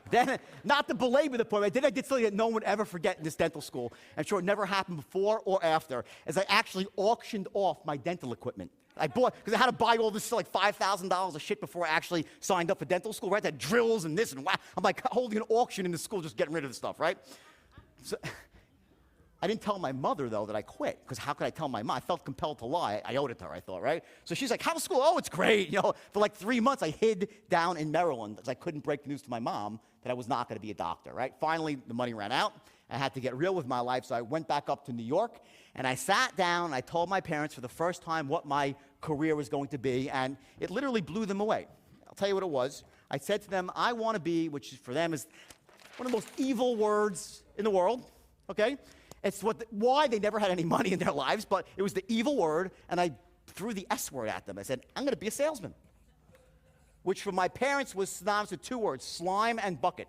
Then, not to belabor the point, I did something that no one would ever forget in this dental school. I'm sure it never happened before or after, as I actually auctioned off my dental equipment. I bought, because I had to buy all this like $5,000 of shit before I actually signed up for dental school, right? That drills and this and wow. I'm like holding an auction in the school, just getting rid of the stuff, right? So, I didn't tell my mother, though, that I quit, because how could I tell my mom? I felt compelled to lie. I owed it to her, I thought, right? So she's like, how's school? Oh, it's great. For like 3 months, I hid down in Maryland because I couldn't break the news to my mom that I was not going to be a doctor, right? Finally, the money ran out. I had to get real with my life, so I went back up to New York, and I sat down, and I told my parents for the first time what my career was going to be, and it literally blew them away. I'll tell you what it was. I said to them, I want to be, which for them is one of the most evil words in the world, okay? It's why they never had any money in their lives, but it was the evil word, and I threw the S word at them. I said, I'm going to be a salesman, which for my parents was synonymous with 2 words, slime and bucket.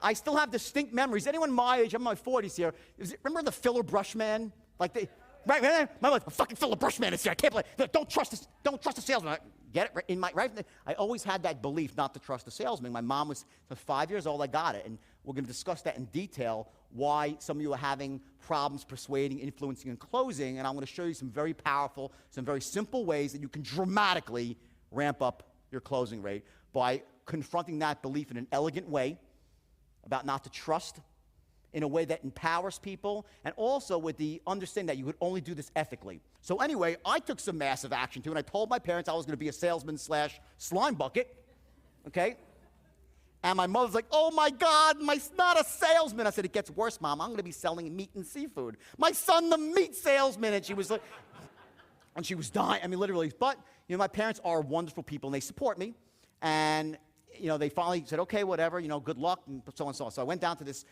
I still have distinct memories. Anyone my age, I'm in my 40s here, remember the filler brush man? Right? My mother, fucking filler brush man is here. I can't believe, don't trust the salesman. Get it? I always had that belief not to trust the salesman. My mom was 5 years old, I got it. And we're going to discuss that in detail, why some of you are having problems persuading, influencing, and closing. And I'm going to show you some very powerful, some very simple ways that you can dramatically ramp up your closing rate by confronting that belief in an elegant way about not to trust, in a way that empowers people, and also with the understanding that you would only do this ethically. So anyway, I took some massive action too, and I told my parents I was going to be a salesman / slime bucket, okay? And my mother's like, oh my God, not a salesman. I said, it gets worse, Mom. I'm going to be selling meat and seafood. My son, the meat salesman. And she was like, and she was dying. I mean, literally. But, my parents are wonderful people, and they support me. And, they finally said, okay, whatever, good luck, and so on and so on. So I went down to this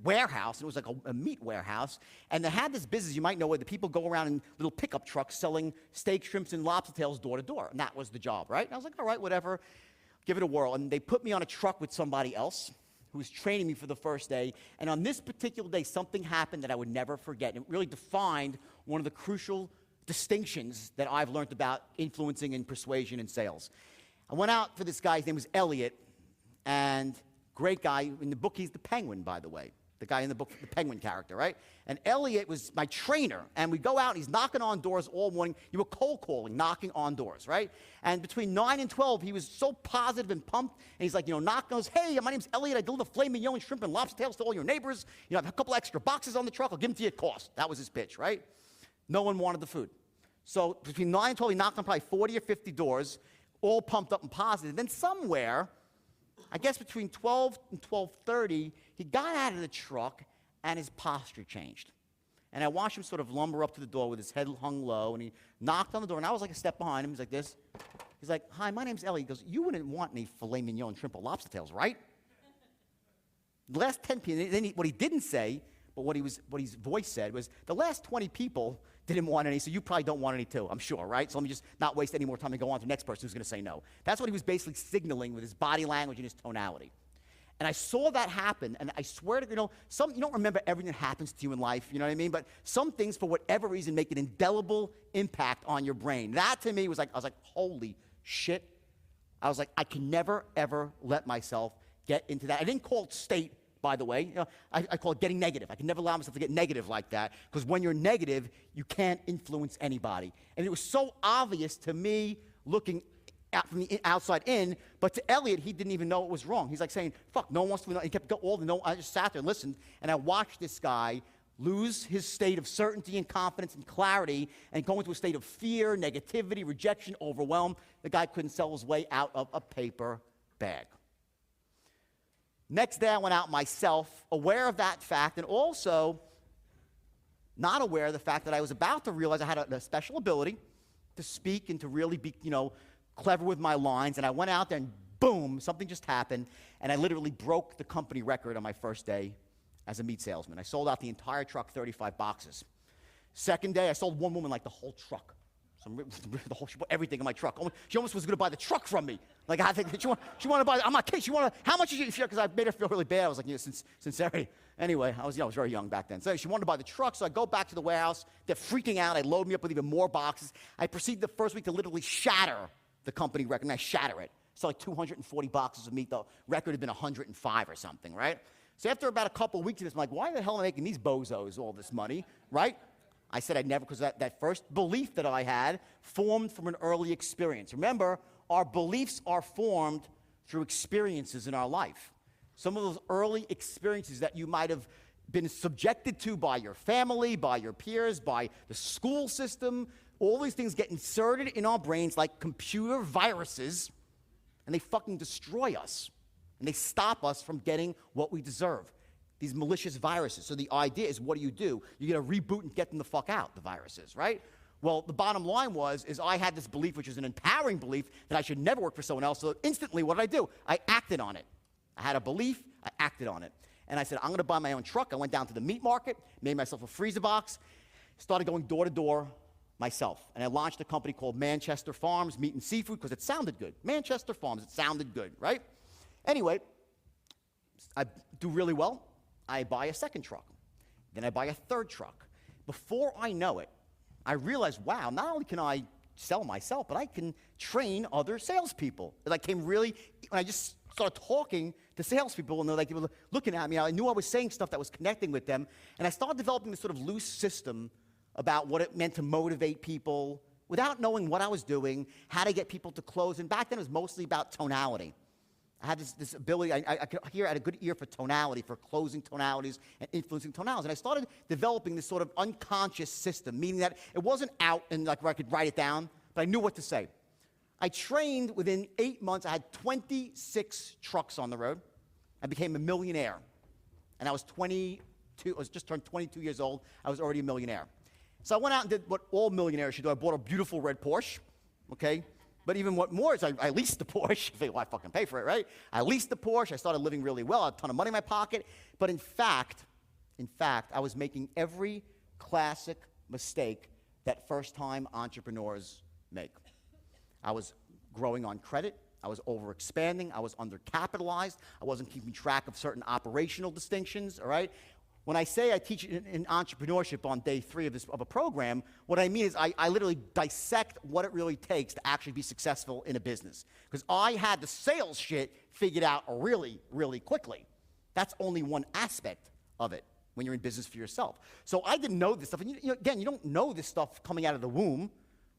warehouse, and it was like a meat warehouse, and they had this business, you might know, where the people go around in little pickup trucks selling steak, shrimps, and lobster tails door to door, and that was the job, right? And I was like, all right, whatever, give it a whirl. And they put me on a truck with somebody else who was training me for the first day, and on this particular day, something happened that I would never forget, and it really defined one of the crucial distinctions that I've learned about influencing and persuasion in sales. I went out for this guy, his name was Elliot, and great guy. In the book, he's the Penguin, by the way. The guy in the book, the Penguin character, right? And Elliot was my trainer, and we go out, and he's knocking on doors all morning. You were cold calling, knocking on doors, right? And between 9 and 12, he was so positive and pumped, and he's like, knocking, goes, hey, my name's Elliot. I deliver filet mignon, shrimp, and lobster tails to all your neighbors. I have a couple extra boxes on the truck. I'll give them to you at cost. That was his pitch, right? No one wanted the food. So between 9 and 12, he knocked on probably 40 or 50 doors, all pumped up and positive. Then somewhere, I guess between 12 and 12:30, he got out of the truck and his posture changed. And I watched him sort of lumber up to the door with his head hung low, and he knocked on the door, and I was like a step behind him. He's like this. He's like, hi, my name's Elliot. He goes, you wouldn't want any filet mignon and shrimp or lobster tails, right? The last 10 people, then what he didn't say, but what his voice said was, the last 20 people didn't want any, so you probably don't want any too, I'm sure, right? So let me just not waste any more time and go on to the next person who's going to say no. That's what he was basically signaling with his body language and his tonality. And I saw that happen, and I swear to you, you don't remember everything that happens to you in life, you know what I mean? But some things, for whatever reason, make an indelible impact on your brain. That, to me, was like, I was like, holy shit. I was like, I can never, ever let myself get into that. I didn't call it state, by the way. I call it getting negative. I can never allow myself to get negative like that, because when you're negative, you can't influence anybody. And it was so obvious to me looking out from the outside in, but to Elliot, he didn't even know it was wrong. He's like saying, fuck, no one wants to know. He kept going all the no. I just sat there and listened, and I watched this guy lose his state of certainty and confidence and clarity and go into a state of fear, negativity, rejection, overwhelm. The guy couldn't sell his way out of a paper bag. Next day, I went out myself, aware of that fact, and also not aware of the fact that I was about to realize I had a special ability to speak and to really be, clever with my lines. And I went out there and boom, something just happened, and I literally broke the company record on my first day as a meat salesman. I sold out the entire truck, 35 boxes. Second day, I sold one woman like the whole truck. She put everything in my truck. She almost was going to buy the truck from me. Like, I think she wanted to buy. I'm not kidding. How much is she? Because I made her feel really bad. I was like, sincerity. Anyway, I was very young back then. So she wanted to buy the truck. So I go back to the warehouse. They're freaking out. I load me up with even more boxes. I proceed the first week to literally shatter the company record. And I shatter it. So like 240 boxes of meat. The record had been 105 or something, right? So after about a couple of weeks of this, I'm like, why the hell am I making these bozos all this money, right? I said I'd never, because that first belief that I had formed from an early experience. Remember, our beliefs are formed through experiences in our life. Some of those early experiences that you might have been subjected to by your family, by your peers, by the school system, all these things get inserted in our brains like computer viruses, and they fucking destroy us. And they stop us from getting what we deserve. These malicious viruses. So the idea is, what do? You get to reboot and get them the fuck out, the viruses, right? Well, the bottom line is I had this belief, which is an empowering belief, that I should never work for someone else. So instantly, what did I do? I acted on it. I had a belief, I acted on it. And I said, I'm going to buy my own truck. I went down to the meat market, made myself a freezer box, started going door to door myself. And I launched a company called Manchester Farms Meat and Seafood, because it sounded good. Manchester Farms, it sounded good, right? Anyway, I do really well. I buy a second truck. Then I buy a third truck. Before I know it, I realized, wow, not only can I sell myself, but I can train other salespeople. It like came really, when I just started talking to salespeople, and they were looking at me, I knew I was saying stuff that was connecting with them, and I started developing this sort of loose system about what it meant to motivate people without knowing what I was doing, how to get people to close. And back then, it was mostly about tonality. I had this ability, I could hear, I had a good ear for tonality, for closing tonalities and influencing tonalities. And I started developing this sort of unconscious system, meaning that it wasn't out and like where I could write it down, but I knew what to say. I trained within 8 months. I had 26 trucks on the road. I became a millionaire. And I was just turned 22 years old. I was already a millionaire. So I went out and did what all millionaires should do. I bought a beautiful red Porsche, okay? But even what more is I leased the Porsche. Well, I fucking pay for it, right? I leased the Porsche. I started living really well. I had a ton of money in my pocket. But in fact, I was making every classic mistake that first-time entrepreneurs make. I was growing on credit. I was overexpanding. I was undercapitalized. I wasn't keeping track of certain operational distinctions, all right? When I say I teach in entrepreneurship on day 3 of a program, what I mean is I literally dissect what it really takes to actually be successful in a business. Because I had the sales shit figured out really, really quickly. That's only one aspect of it when you're in business for yourself. So I didn't know this stuff. And again, you don't know this stuff coming out of the womb,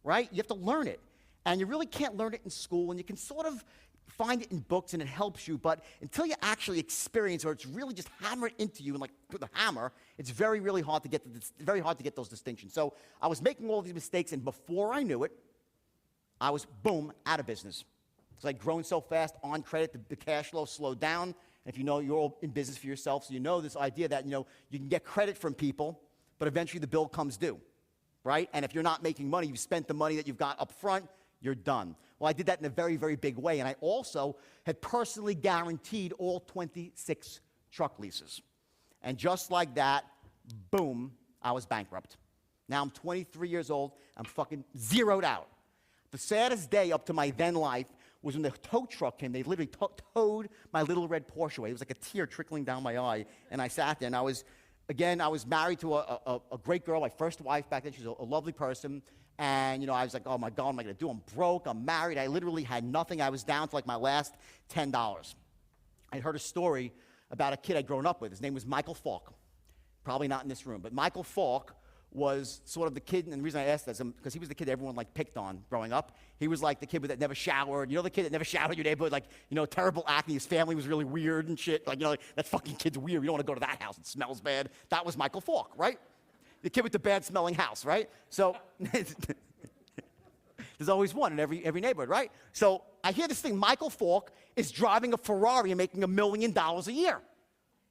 right? You have to learn it. And you really can't learn it in school, and you can sort of find it in books and it helps you, but until you actually experience, or it's really just hammered into you and like with a hammer, it's very, really hard to get those distinctions. So I was making all these mistakes, and before I knew it, I was, boom, out of business. Because I'd grown so fast on credit, the cash flow slowed down. And if you know, you're all in business for yourself, so you know this idea that, you can get credit from people, but eventually the bill comes due, right? And if you're not making money, you've spent the money that you've got up front, You're done. Well, I did that in a very, very big way, and I also had personally guaranteed all 26 truck leases. And just like that, boom, I was bankrupt. Now I'm 23 years old. I'm fucking zeroed out. The saddest day up to my then life was when the tow truck came. They literally towed my little red Porsche away. It was like a tear trickling down my eye. And I sat there, and I was married to a great girl, my first wife back then. She was a lovely person. And, I was like, oh, my God, what am I going to do? I'm broke. I'm married. I literally had nothing. I was down to like my last $10. I heard a story about a kid I'd grown up with. His name was Michael Falk. Probably not in this room. But Michael Falk was sort of the kid, and the reason I asked that is because he was the kid everyone picked on growing up. He was like the kid that never showered. The kid that never showered in your neighborhood, terrible acne. His family was really weird and shit. That fucking kid's weird. You don't want to go to that house. It smells bad. That was Michael Falk, right? The kid with the bad-smelling house, right? So there's always one in every neighborhood, right? So I hear this thing. Michael Falk is driving a Ferrari and making $1 million a year.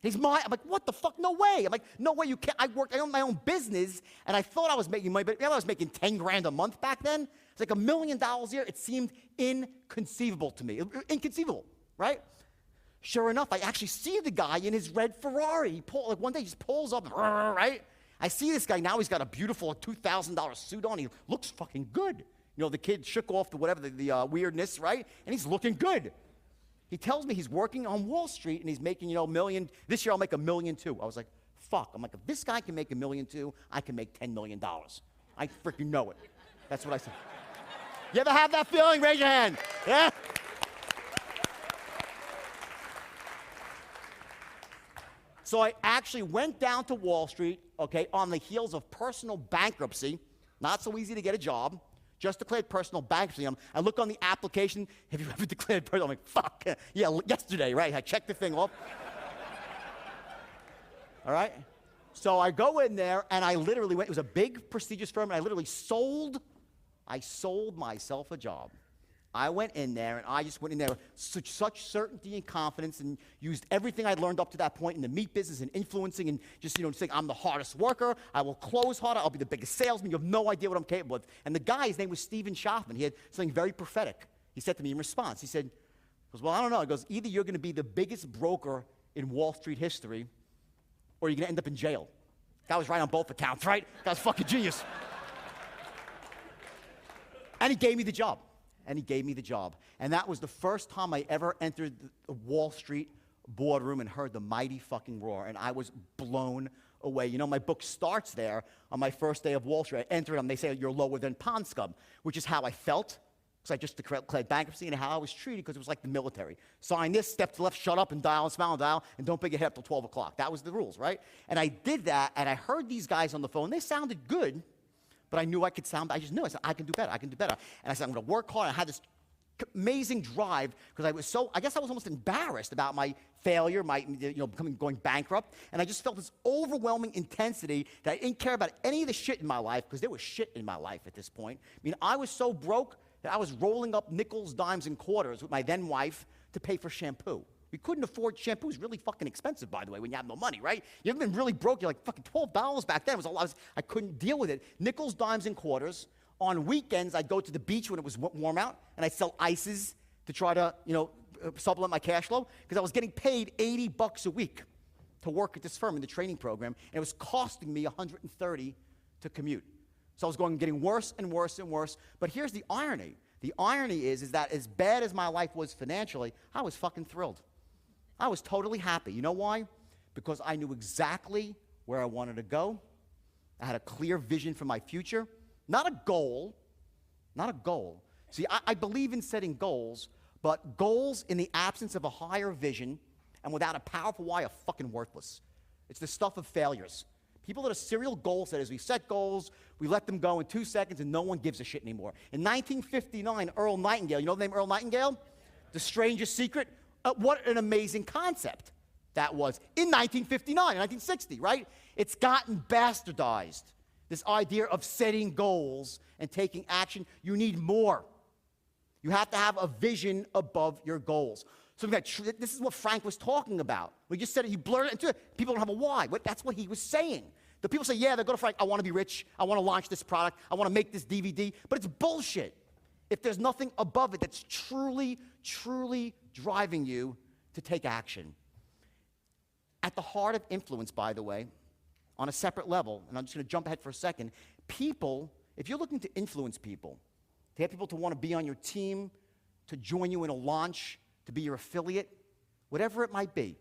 I'm like, what the fuck? No way. I'm like, no way you can't. I own my own business, and I thought I was making money, but I was making 10 grand a month back then. It's like $1 million a year. It seemed inconceivable to me. Inconceivable, right? Sure enough, I actually see the guy in his red Ferrari. One day he just pulls up, right? I see this guy. Now he's got a beautiful $2,000 suit on. He looks fucking good. The kid shook off the weirdness, right? And he's looking good. He tells me he's working on Wall Street and he's making, $1 million. This year I'll make $1 million too. I was like, fuck. I'm like, if this guy can make $1 million too, I can make $10 million. I freaking know it. That's what I said. You ever have that feeling? Raise your hand. Yeah? So I actually went down to Wall Street, okay, on the heels of personal bankruptcy. Not so easy to get a job. Just declared personal bankruptcy. I look on the application. Have you ever declared personal? I'm like, fuck. Yeah, yesterday, right? I checked the thing off. All right? So I go in there, and I literally went. It was a big, prestigious firm, and I literally sold myself a job. I went in there, and I just went in there with such certainty and confidence and used everything I'd learned up to that point in the meat business and influencing and just, saying I'm the hardest worker. I will close harder. I'll be the biggest salesman. You have no idea what I'm capable of. And the guy, his name was Stephen Schaffman. He had something very prophetic. He said to me in response, he said, well, I don't know. He goes, either you're going to be the biggest broker in Wall Street history or you're going to end up in jail. Guy was right on both accounts, right? Guy's fucking genius. And he gave me the job. And that was the first time I ever entered the Wall Street boardroom and heard the mighty fucking roar. And I was blown away. My book starts there on my first day of Wall Street. I entered them. They say, you're lower than pond scum, which is how I felt because I just declared bankruptcy and how I was treated because it was like the military. Sign this, step to the left, shut up and dial and smile and dial, and don't pick your head up till 12 o'clock. That was the rules, right? And I did that, and I heard these guys on the phone. They sounded good. But I knew I could I just knew. I said, I can do better. And I said, I'm going to work hard. I had this amazing drive because I guess I was almost embarrassed about my failure, going bankrupt. And I just felt this overwhelming intensity that I didn't care about any of the shit in my life because there was shit in my life at this point. I was so broke that I was rolling up nickels, dimes, and quarters with my then wife to pay for shampoo. We couldn't afford shampoo. It was really fucking expensive, by the way, when you have no money, right? You ever been really broke? You're like, fucking $12 back then. It was a lot. I couldn't deal with it. Nickels, dimes, and quarters. On weekends, I'd go to the beach when it was warm out, and I'd sell ices to try to, supplement my cash flow because I was getting paid $80 a week to work at this firm in the training program, and it was costing me $130 to commute. So I was getting worse and worse and worse. But here's the irony. The irony is that as bad as my life was financially, I was fucking thrilled. I was totally happy. You know why? Because I knew exactly where I wanted to go. I had a clear vision for my future. Not a goal. See, I believe in setting goals, but goals in the absence of a higher vision and without a powerful why are fucking worthless. It's the stuff of failures. People that are serial goal setters, we set goals, we let them go in 2 seconds, and no one gives a shit anymore. In 1959, Earl Nightingale, you know the name Earl Nightingale? The Strangest Secret? What an amazing concept that was in 1959, 1960, right? It's gotten bastardized, this idea of setting goals and taking action. You need more. You have to have a vision above your goals. So this is what Frank was talking about. We just said it, he blurred it into it. People don't have a why. That's what he was saying. The people say, yeah, they go to Frank, I want to be rich. I want to launch this product. I want to make this DVD. But it's bullshit. if there's nothing above it that's truly, truly driving you to take action. At the heart of influence, by the way, on a separate level, and I'm just going to jump ahead for a second, people, if you're looking to influence people, to get people to want to be on your team, to join you in a launch, to be your affiliate, whatever it might be,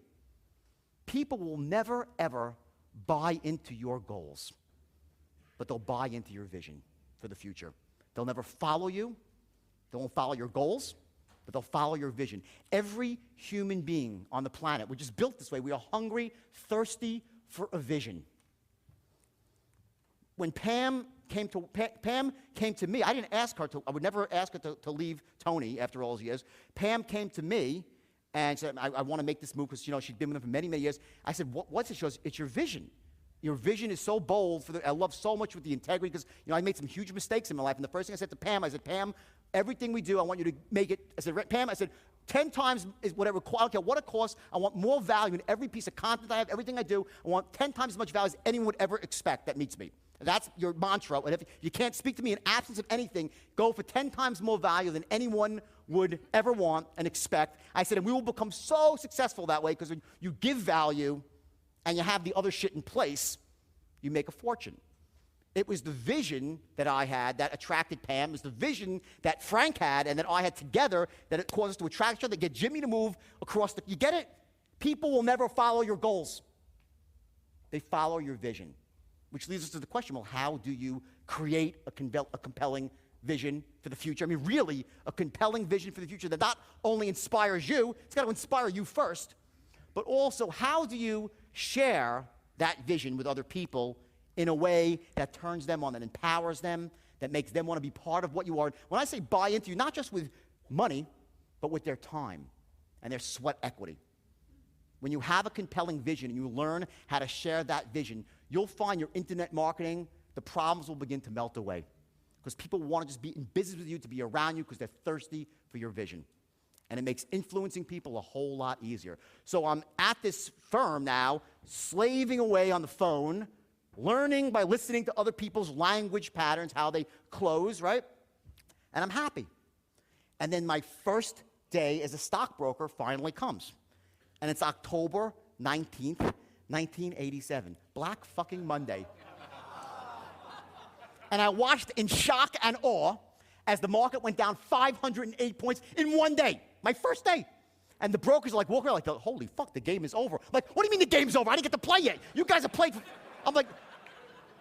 people will never, ever buy into your goals, but they'll buy into your vision for the future. They'll never follow you. They won't follow your goals, but they'll follow your vision. Every human being on the planet, we're just built this way. We are hungry, thirsty for a vision. When Pam came to me, I didn't ask her to, I would never ask her to leave Tony after all those years. Pam came to me and said, I want to make this move because, she'd been with him for many, many years. I said, what's it? She goes, it's your vision. Your vision is so bold. I love so much with the integrity because, I made some huge mistakes in my life. And the first thing I said to Pam, I said, Pam, everything we do, I want you to make it. I said, Pam, 10 times is what it requires. I don't care what it costs. I want more value in every piece of content I have, everything I do. I want 10 times as much value as anyone would ever expect that meets me. That's your mantra. And if you can't speak to me in absence of anything, go for 10 times more value than anyone would ever want and expect. I said, and we will become so successful that way because when you give value and you have the other shit in place, you make a fortune. It was the vision that I had that attracted Pam. It was the vision that Frank had and that I had together that it caused us to attract each other, get Jimmy to move across the... You get it? People will never follow your goals. They follow your vision. Which leads us to the question, well, how do you create a compelling vision for the future? I mean, really, a compelling vision for the future that not only inspires you, it's got to inspire you first, but also how do you share that vision with other people in a way that turns them on, that empowers them, that makes them want to be part of what you are. When I say buy into you, not just with money, but with their time and their sweat equity. When you have a compelling vision and you learn how to share that vision, you'll find your internet marketing, the problems will begin to melt away. Because people want to just be in business with you, to be around you, because they're thirsty for your vision. And it makes influencing people a whole lot easier. So I'm at this firm now, slaving away on the phone, learning by listening to other people's language patterns, how they close, right? And I'm happy. And then my first day as a stockbroker finally comes. And it's October 19th, 1987. Black fucking Monday. And I watched in shock and awe as the market went down 508 points in one day. My first day. And the brokers are like walking around like, holy fuck, the game is over. I'm like, what do you mean the game's over? I didn't get to play yet. You guys have played. I'm like,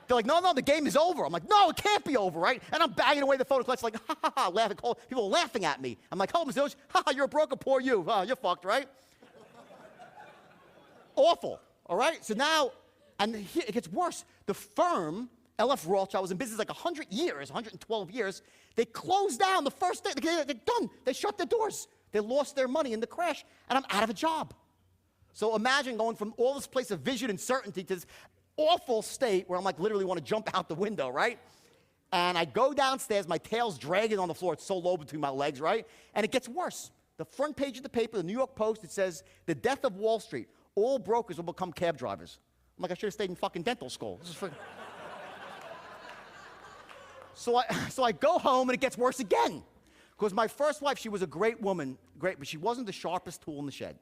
they're like, no, the game is over. I'm like, no, it can't be over, right? And I'm banging away the phone collector like, ha, ha, ha, laughing. People are laughing at me. I'm like, oh, Mr. Doge, ha, ha, you're a broker, poor you. You're fucked, right? Awful, all right? So now, and here, it gets worse. The firm, LF Rothschild, was in business like 100 years, 112 years. They closed down the first day. They're done. They shut their doors. They lost their money in the crash, and I'm out of a job. So imagine going from all this place of vision and certainty to this awful state where I'm like literally want to jump out the window, right? And I go downstairs, my tail's dragging on the floor. It's so low between my legs, right? And it gets worse. The front page of the paper, the New York Post, it says, the death of Wall Street. All brokers will become cab drivers. I'm like, I should have stayed in fucking dental school. This is freaking... So I go home and it gets worse again. Because my first wife, she was a great woman, but she wasn't the sharpest tool in the shed,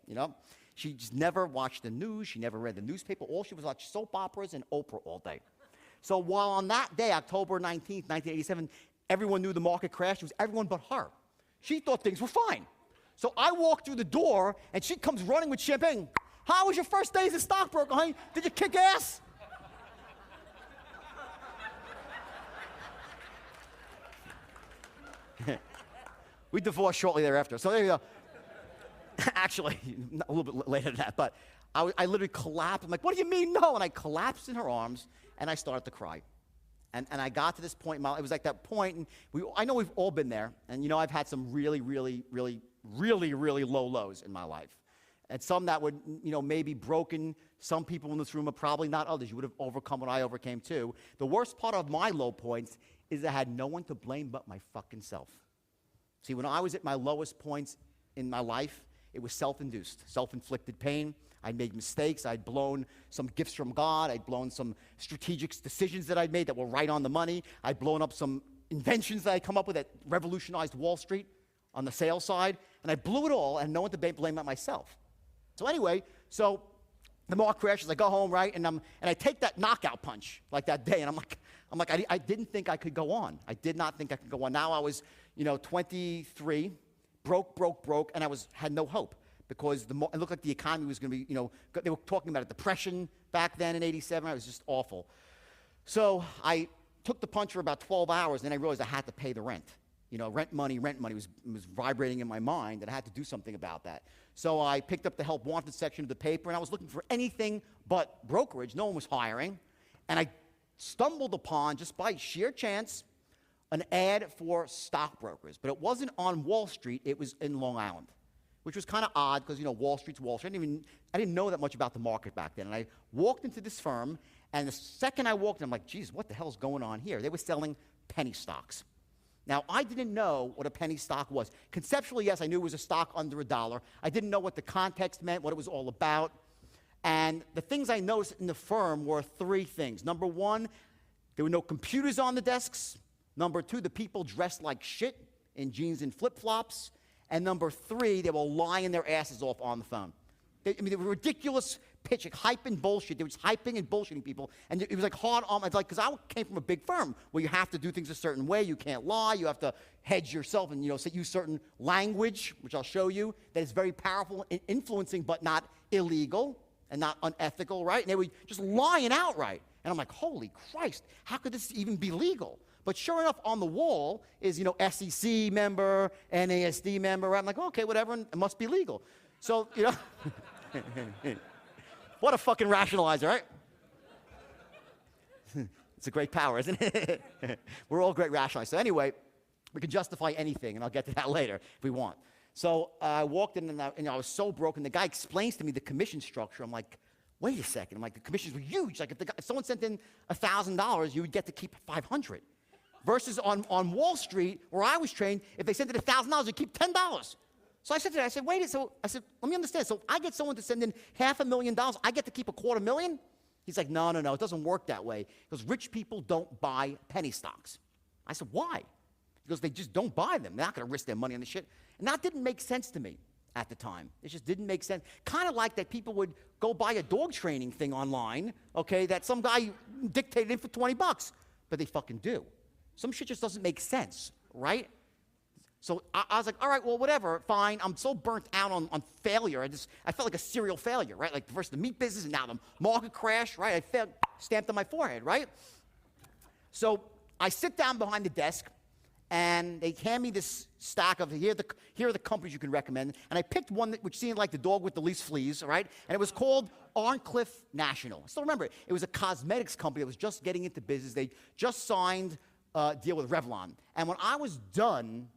She just never watched the news. She never read the newspaper. All she was watching soap operas and Oprah all day. So while on that day, October 19th, 1987, everyone knew the market crashed, it was everyone but her. She thought things were fine. So I walk through the door, and she comes running with champagne. How was your first day as a stockbroker, honey? Did you kick ass? We divorced shortly thereafter. So there you go. Actually, a little bit later than that, but I literally collapsed. I'm like, what do you mean no? And I collapsed in her arms, and I started to cry. And I got to this point, it was like that point, and I know we've all been there, and I've had some really, really, really, really, really low lows in my life. And some that would, maybe broken some people in this room, but probably not others. You would have overcome what I overcame too. The worst part of my low points is I had no one to blame but my fucking self. See, when I was at my lowest points in my life, it was self-induced, self-inflicted pain. I'd made mistakes. I'd blown some gifts from God. I'd blown some strategic decisions that I'd made that were right on the money. I'd blown up some inventions that I come up with that revolutionized Wall Street on the sales side, and I blew it all, and no one to blame but myself. So anyway, the market crashes, I go home, right, and I take that knockout punch like that day, and I'm like, I didn't think I could go on. I did not think I could go on. Now I was, 23, broke, and had no hope because it looked like the economy was going to be, they were talking about a depression back then in '87. It was just awful. So I took the punch for about 12 hours, and then I realized I had to pay the rent. Rent money was vibrating in my mind, and I had to do something about that. So I picked up the help wanted section of the paper, and I was looking for anything but brokerage. No one was hiring. And I stumbled upon, just by sheer chance, an ad for stockbrokers. But it wasn't on Wall Street, it was in Long Island, which was kind of odd because, Wall Street's Wall Street. I didn't know that much about the market back then. And I walked into this firm, and the second I walked in, I'm like, geez, what the hell's going on here? They were selling penny stocks. Now, I didn't know what a penny stock was. Conceptually, yes, I knew it was a stock under $1. I didn't know what the context meant, what it was all about. And the things I noticed in the firm were three things. Number one, there were no computers on the desks. Number two, the people dressed like shit in jeans and flip-flops. And number three, they were lying their asses off on the phone. They were ridiculous pitching, hyping bullshit. They were just hyping and bullshitting people. And it was like hard on, because I came from a big firm where you have to do things a certain way. You can't lie. You have to hedge yourself and, use certain language, which I'll show you, that is very powerful and influencing but not illegal and not unethical, right? And they were just lying outright. And I'm like, holy Christ, how could this even be legal? But sure enough, on the wall is, SEC member, NASD member. I'm like, okay, whatever, it must be legal. So, what a fucking rationalizer, right? It's a great power, isn't it? We're all great rationalizers. So anyway, we can justify anything, and I'll get to that later if we want. So I walked in, and I was so broken. The guy explains to me the commission structure. I'm like, wait a second. I'm like, the commissions were huge. Like, if someone sent in $1,000, you would get to keep $500. Versus on Wall Street, where I was trained, if they sent in $1,000, you keep $10. So I said to him, let me understand. So I get someone to send in $500,000, I get to keep $250,000? He's like, no, it doesn't work that way. Because rich people don't buy penny stocks. I said, why? He goes, they just don't buy them. They're not going to risk their money on this shit. And that didn't make sense to me at the time. It just didn't make sense. Kind of like that people would go buy a dog training thing online, okay, that some guy dictated in for $20, but they fucking do. Some shit just doesn't make sense, right? So I was like, all right, well, whatever, fine. I'm so burnt out on failure. I felt like a serial failure, right? Like first the meat business and now the market crash, right? I felt stamped on my forehead, right? So I sit down behind the desk, and they hand me this stack of, here are the companies you can recommend. And I picked one which seemed like the dog with the least fleas, right? And it was called Arncliffe National. I still remember it. It was a cosmetics company that was just getting into business. They just signed a deal with Revlon. And when I was done,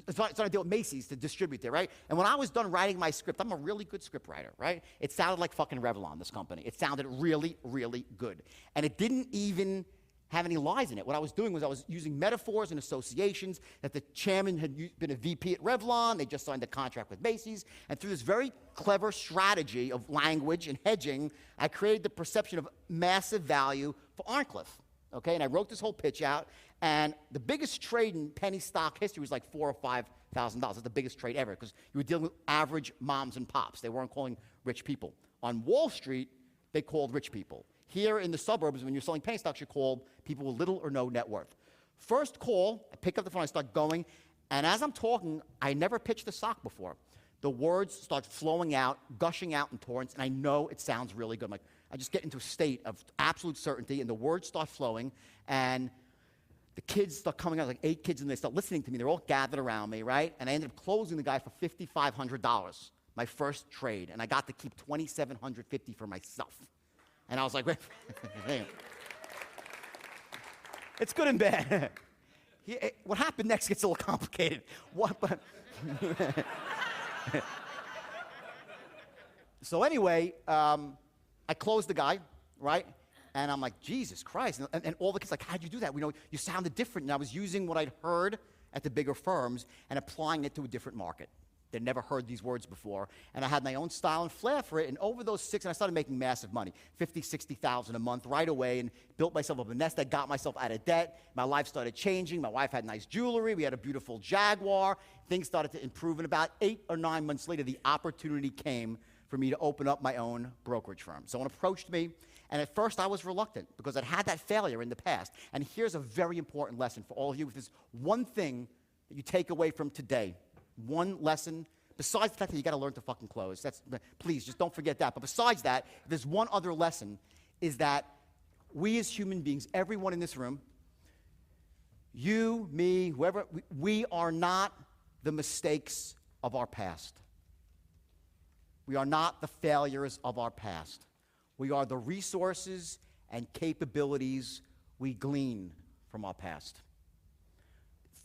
started to deal with Macy's to distribute there, right? And when I was done writing my script, I'm a really good script writer, right? It sounded like fucking Revlon, this company. It sounded really, really good. And it didn't even have any lies in it. What I was doing was I was using metaphors and associations that the chairman had been a VP at Revlon. They just signed a contract with Macy's. And through this very clever strategy of language and hedging, I created the perception of massive value for Arncliffe. Okay, and I wrote this whole pitch out, and the biggest trade in penny stock history was like $4,000 or $5,000. That's the biggest trade ever, because you were dealing with average moms and pops. They weren't calling rich people. On Wall Street, they called rich people. Here in the suburbs, when you're selling penny stocks, you're called people with little or no net worth. First call, I pick up the phone, I start going, and as I'm talking, I never pitched the stock before. The words start flowing out, gushing out in torrents, and I know it sounds really good. I'm like, I just get into a state of absolute certainty, and the words start flowing, and the kids start coming out, like 8 kids, and they start listening to me. They're all gathered around me, right? And I ended up closing the guy for $5,500, my first trade, and I got to keep $2,750 for myself. And I was like, it's good and bad. What happened next gets a little complicated. So anyway, I closed the guy, right? And I'm like, Jesus Christ. And all the kids like, how'd you do that? We know you sounded different. And I was using what I'd heard at the bigger firms and applying it to a different market. They'd never heard these words before. And I had my own style and flair for it. And over those 6, and I started making massive money, $50,000, $60,000 a month right away, and built myself up a nest. I got myself out of debt. My life started changing. My wife had nice jewelry. We had a beautiful Jaguar. Things started to improve. And about 8 or 9 months later, the opportunity came for me to open up my own brokerage firm. Someone approached me, and at first I was reluctant because I'd had that failure in the past. And here's a very important lesson for all of you. If there's one thing that you take away from today, one lesson, besides the fact that you got to learn to fucking close. Please, just don't forget that. But besides that, there's one other lesson, is that we as human beings, everyone in this room, you, me, whoever, we are not the mistakes of our past. We are not the failures of our past. We are the resources and capabilities we glean from our past.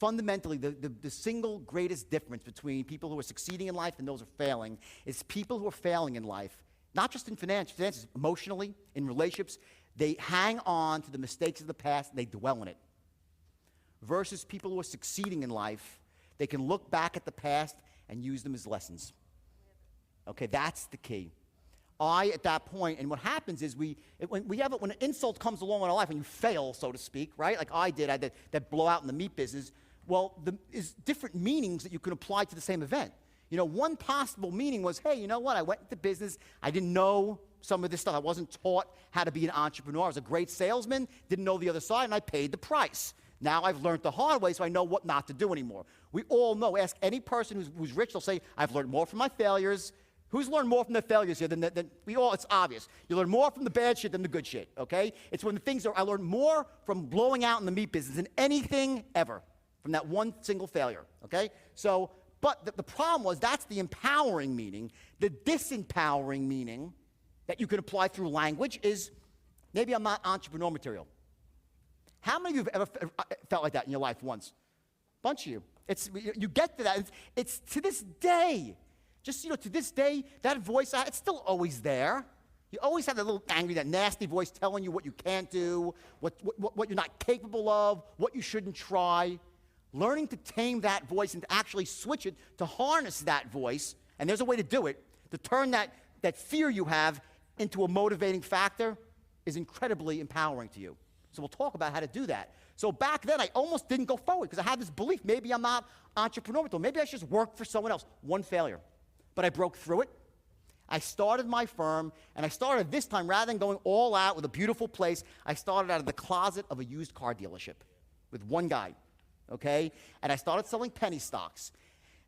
Fundamentally, the single greatest difference between people who are succeeding in life and those who are failing is people who are failing in life, not just in finances, emotionally, in relationships, they hang on to the mistakes of the past and they dwell in it. Versus people who are succeeding in life, they can look back at the past and use them as lessons. Okay, that's the key. At that point, and what happens is when an insult comes along in our life, when you fail, so to speak, right? Like I had that blowout in the meat business. Well, there's different meanings that you can apply to the same event. You know, one possible meaning was, hey, you know what? I went into business. I didn't know some of this stuff. I wasn't taught how to be an entrepreneur. I was a great salesman, didn't know the other side, and I paid the price. Now I've learned the hard way, so I know what not to do anymore. We all know. Ask any person who's rich, they'll say, I've learned more from my failures. Who's learned more from their failures here than we all? It's obvious. You learn more from the bad shit than the good shit, okay? It's when the things I learned more from blowing out in the meat business than anything ever, from that one single failure, okay? So, but the problem was that's the empowering meaning. The disempowering meaning that you can apply through language is maybe I'm not entrepreneur material. How many of you have ever felt like that in your life once? A bunch of you. You get to that. It's to this day. Just, to this day, that voice, it's still always there. You always have that little angry, that nasty voice telling you what you can't do, what you're not capable of, what you shouldn't try. Learning to tame that voice and to actually switch it, to harness that voice, and there's a way to do it, to turn that fear you have into a motivating factor is incredibly empowering to you. So we'll talk about how to do that. So back then, I almost didn't go forward because I had this belief, maybe I'm not entrepreneurial. Maybe I should just work for someone else. One failure. But I broke through it. I started my firm, and I started this time, rather than going all out with a beautiful place, I started out of the closet of a used car dealership with one guy, okay? And I started selling penny stocks.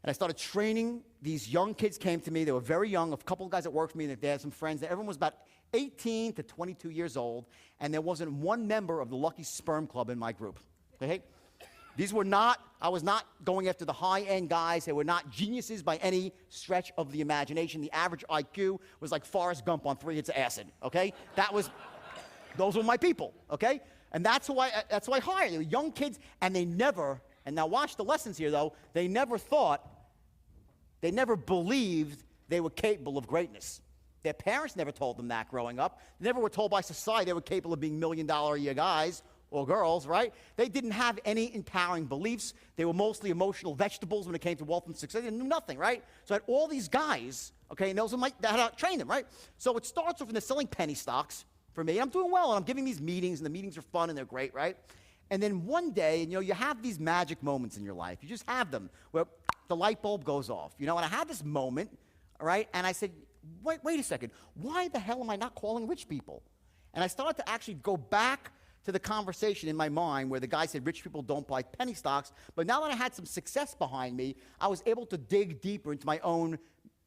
And I started training. These young kids came to me. They were very young, a couple of guys that worked for me, and they had some friends. Everyone was about 18 to 22 years old, and there wasn't one member of the Lucky Sperm Club in my group, okay? I was not going after the high-end guys. They were not geniuses by any stretch of the imagination. The average IQ was like Forrest Gump on 3 hits of acid, okay? Those were my people, okay? And that's who I hired. They were young kids, and and now watch the lessons here, though, they never believed they were capable of greatness. Their parents never told them that growing up. They never were told by society they were capable of being $1 million a year guys. Or girls, right? They didn't have any empowering beliefs. They were mostly emotional vegetables when it came to wealth and success. They knew nothing, right? So I had all these guys, okay, and those are that trained them, right? So it starts off when they're selling penny stocks for me. And I'm doing well, and I'm giving these meetings, and the meetings are fun, and they're great, right? And then one day, you have these magic moments in your life. You just have them where the light bulb goes off, and I had this moment, all right? And I said, wait a second. Why the hell am I not calling rich people? And I started to actually go back to the conversation in my mind where the guy said rich people don't buy penny stocks. But now that I had some success behind me, I was able to dig deeper into my own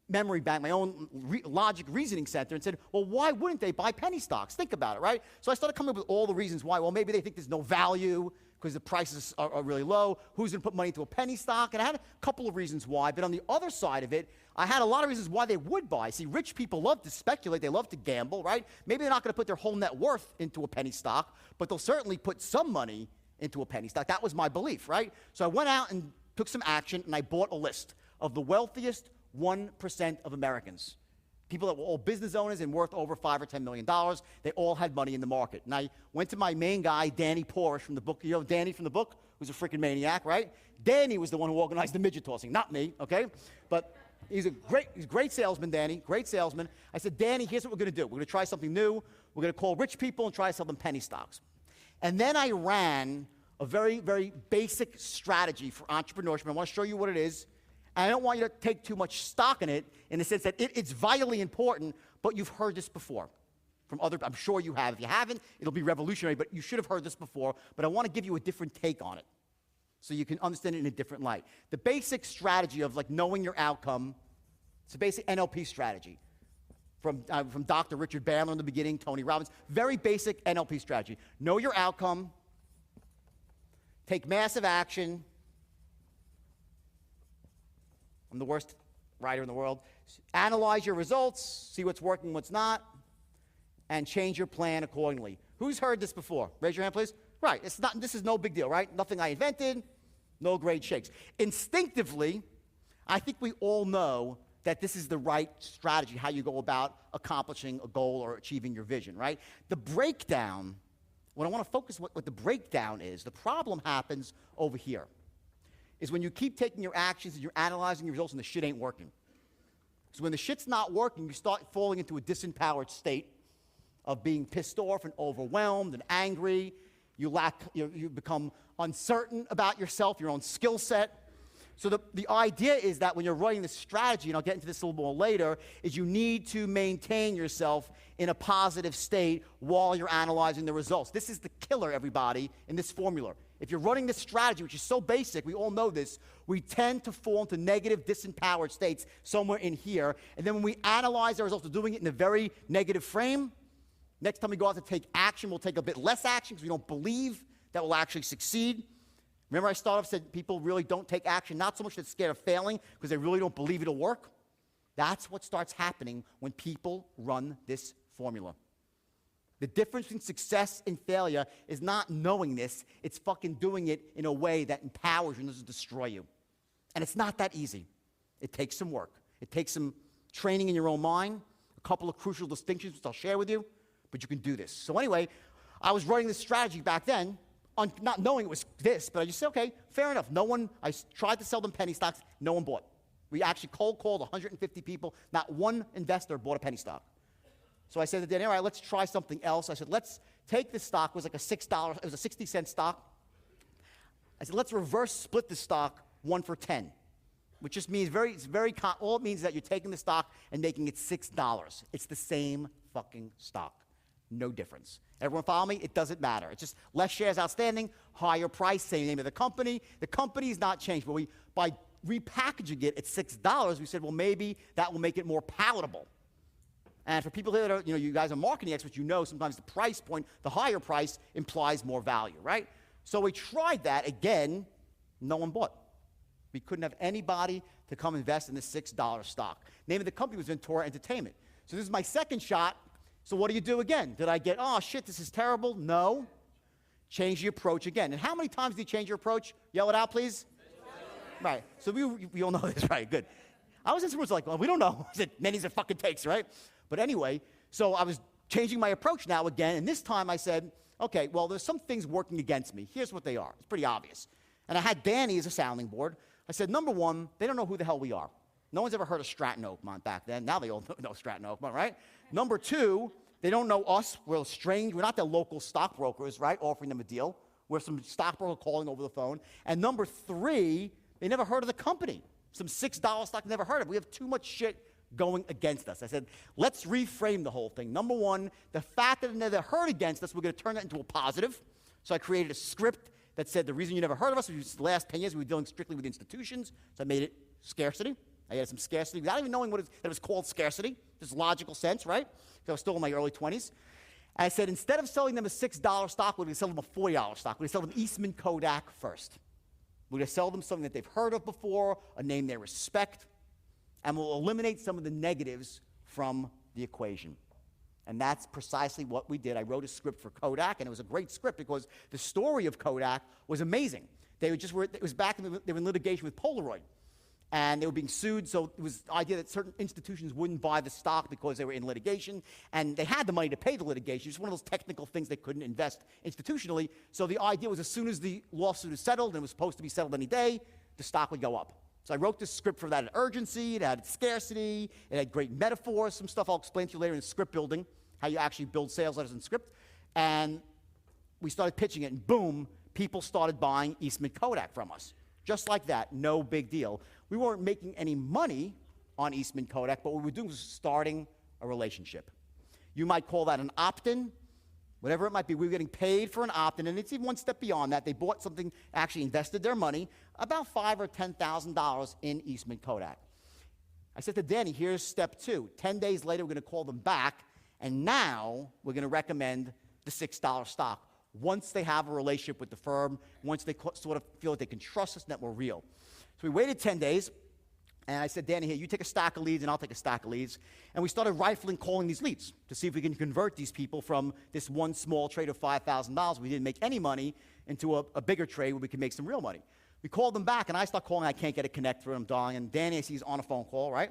memory bank, my own logic reasoning center, and said, well, why wouldn't they buy penny stocks? Think about it, right? So I started coming up with all the reasons why. Well, maybe they think there's no value because the prices are really low. Who's going to put money into a penny stock? And I had a couple of reasons why. But on the other side of it, I had a lot of reasons why they would buy. See, rich people love to speculate. They love to gamble, right? Maybe they're not going to put their whole net worth into a penny stock, but they'll certainly put some money into a penny stock. That was my belief, right? So I went out and took some action, and I bought a list of the wealthiest 1% of Americans. People that were all business owners and worth over $5 or $10 million. They all had money in the market. And I went to my main guy, Danny Porish from the book. You know Danny from the book? Who's a freaking maniac, right? Danny was the one who organized the midget tossing, not me, okay? But He's a great salesman, Danny, great salesman. I said, Danny, here's what we're going to do. We're going to try something new. We're going to call rich people and try to sell them penny stocks. And then I ran a very, very basic strategy for entrepreneurship. I want to show you what it is. And I don't want you to take too much stock in it in the sense that it's vitally important, but you've heard this before from other, I'm sure you have. If you haven't, it'll be revolutionary, but you should have heard this before. But I want to give you a different take on it so you can understand it in a different light. The basic strategy of like knowing your outcome, it's a basic NLP strategy from Dr. Richard Bandler in the beginning, Tony Robbins. Very basic NLP strategy. Know your outcome, take massive action. I'm the worst writer in the world. Analyze your results, see what's working, what's not, and change your plan accordingly. Who's heard this before? Raise your hand, please. Right, this is no big deal, right? Nothing I invented, no great shakes. Instinctively, I think we all know that this is the right strategy, how you go about accomplishing a goal or achieving your vision, right? The breakdown, what I want to focus what the breakdown is, the problem happens over here, is when you keep taking your actions and you're analyzing your results and the shit ain't working. So when the shit's not working, you start falling into a disempowered state of being pissed off and overwhelmed and angry. You become uncertain about yourself, your own skill set. So the idea is that when you're writing this strategy, and I'll get into this a little more later, is you need to maintain yourself in a positive state while you're analyzing the results. This is the killer, everybody, in this formula. If you're running this strategy, which is so basic, we all know this, we tend to fall into negative, disempowered states somewhere in here. And then when we analyze our results, we're doing it in a very negative frame. Next time we go out to take action, we'll take a bit less action because we don't believe that we'll actually succeed. Remember I started off said people really don't take action, not so much that they're scared of failing because they really don't believe it'll work. That's what starts happening when people run this formula. The difference between success and failure is not knowing this, it's fucking doing it in a way that empowers you and doesn't destroy you. And it's not that easy. It takes some work. It takes some training in your own mind, a couple of crucial distinctions which I'll share with you, but you can do this. So anyway, I was writing this strategy back then, not knowing it was this, but I just said, okay, fair enough. I tried to sell them penny stocks, no one bought. We actually cold called 150 people. Not one investor bought a penny stock. So I said to Danny, all right, let's try something else. I said, let's take this stock. It was like it was a 60-cent stock. I said, let's reverse split the stock 1 for 10, which just means all it means is that you're taking the stock and making it $6. It's the same fucking stock. No difference. Everyone follow me? It doesn't matter. It's just less shares outstanding, higher price, same name of the company. The company's not changed, but by repackaging it at $6, we said, well, maybe that will make it more palatable. And for people that are, you guys are marketing experts, you know sometimes the price point, the higher price implies more value, right? So we tried that again, no one bought. We couldn't have anybody to come invest in this $6 stock. Name of the company was Ventura Entertainment. So this is my second shot. So what do you do again? Did I get, oh shit, this is terrible? No. Change the approach again. And how many times do you change your approach? Yell it out, please. Right. So we all know this, right? Good. I was in some rooms like, well, we don't know. I said, many's a fucking takes, right? But anyway, so I was changing my approach now again, and this time I said, okay, well, there's some things working against me. Here's what they are. It's pretty obvious. And I had Danny as a sounding board. I said, number one, they don't know who the hell we are. No one's ever heard of Stratton Oakmont back then. Now they all know Stratton Oakmont, right? Number two, they don't know us. We're strange. We're not their local stockbrokers, right, offering them a deal. We're some stockbroker calling over the phone. And number three, they never heard of the company. Some $6 stock they never heard of. We have too much shit going against us. I said, let's reframe the whole thing. Number one, the fact that they never heard against us, we're going to turn that into a positive. So I created a script that said the reason you never heard of us was the last 10 years we were dealing strictly with institutions. So I made it scarcity. I added some scarcity without even knowing that it was called scarcity. Just logical sense, right? Because I was still in my early 20s. And I said, instead of selling them a $6 stock, we're going to sell them a $40 stock. We're going to sell them Eastman Kodak first. We're going to sell them something that they've heard of before, a name they respect, and we'll eliminate some of the negatives from the equation. And that's precisely what we did. I wrote a script for Kodak, and it was a great script because the story of Kodak was amazing. It was back they were in litigation with Polaroid. And they were being sued, so it was the idea that certain institutions wouldn't buy the stock because they were in litigation, and they had the money to pay the litigation. It's one of those technical things they couldn't invest institutionally. So the idea was as soon as the lawsuit is settled, and it was supposed to be settled any day, the stock would go up. So I wrote this script for that. It had urgency, it had scarcity, it had great metaphors, some stuff I'll explain to you later in script building, how you actually build sales letters in script. And we started pitching it, and boom, people started buying Eastman Kodak from us. Just like that, no big deal. We weren't making any money on Eastman Kodak, but what we were doing was starting a relationship. You might call that an opt-in, whatever it might be. We were getting paid for an opt-in, and it's even one step beyond that. They bought something, actually invested their money, about $5,000 or $10,000 in Eastman Kodak. I said to Danny, here's step 2. 10 days later, we're going to call them back, and now we're going to recommend the $6 stock. Once they have a relationship with the firm, once they sort of feel that they can trust us and that we're real. So we waited 10 days, and I said, Danny, here, you take a stack of leads, and I'll take a stack of leads. And we started rifling, calling these leads to see if we can convert these people from this one small trade of $5,000. We didn't make any money into a bigger trade where we could make some real money. We called them back, and I start calling. I can't get a connect through. I'm dialing, and Danny, I see he's on a phone call, right?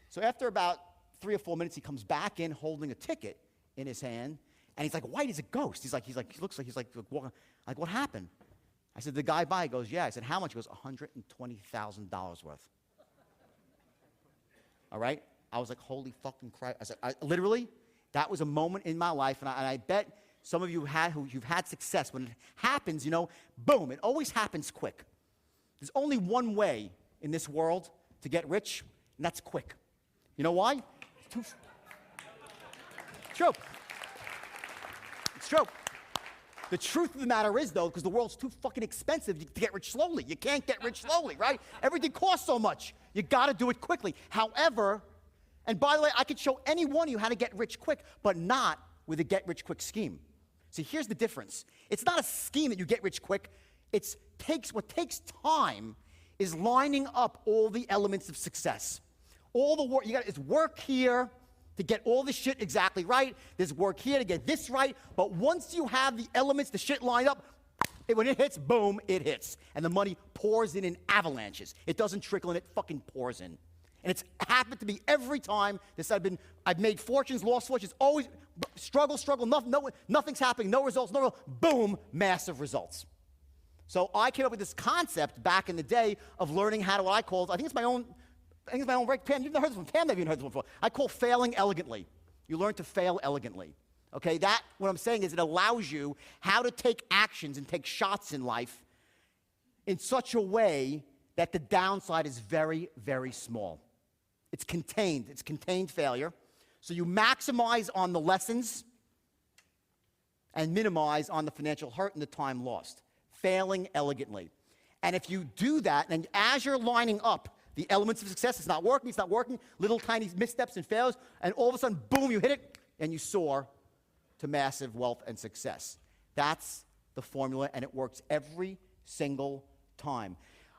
So after about 3 or 4 minutes, he comes back in holding a ticket in his hand, and he's like white as a ghost. He looks like what happened? I said, the guy by goes, yeah. I said, how much? He goes, $120,000 worth. All right? I was like, holy fucking Christ. I said, literally, that was a moment in my life, and I bet some of you you've had success. When it happens, boom, it always happens quick. There's only one way in this world to get rich, and that's quick. You know why? It's true. It's true. The truth of the matter is, though, because the world's too fucking expensive to get rich slowly. You can't get rich slowly, right? Everything costs so much. You got to do it quickly. However, and by the way, I could show any one of you how to get rich quick, but not with a get-rich-quick scheme. See, here's the difference. It's not a scheme that you get rich quick. What takes time is lining up all the elements of success. All the work, is work here to get all the shit exactly right. There's work here to get this right. But once you have the elements, the shit lined up, when it hits, boom, it hits. And the money pours in avalanches. It doesn't trickle in, it fucking pours in. And it's happened to me every time I've made fortunes, lost fortunes, always struggle, nothing's happening, no results, boom, massive results. So I came up with this concept back in the day of learning how to, what I call, I think it's my own Pam, you've never heard this one. Pam, maybe you've heard this one before. I call failing elegantly. You learn to fail elegantly. Okay, what I'm saying is it allows you how to take actions and take shots in life in such a way that the downside is very, very small. It's contained failure. So you maximize on the lessons and minimize on the financial hurt and the time lost. Failing elegantly. And if you do that, and as you're lining up the elements of success, it's not working, little tiny missteps and failures, and all of a sudden, boom, you hit it, and you soar to massive wealth and success. That's the formula, and it works every single time.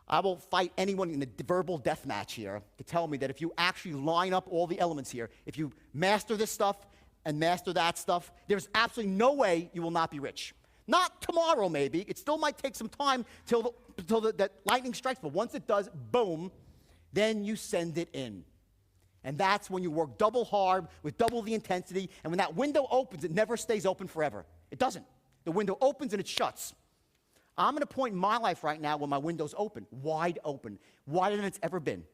I will fight anyone in the verbal death match here to tell me that if you actually line up all the elements here, if you master this stuff and master that stuff, there's absolutely no way you will not be rich. Not tomorrow, maybe. It still might take some time till that lightning strikes, but once it does, boom, then you send it in. And that's when you work double hard with double the intensity, and when that window opens, it never stays open forever. It doesn't. The window opens and it shuts. I'm at a point in my life right now where my window's open, wider than it's ever been.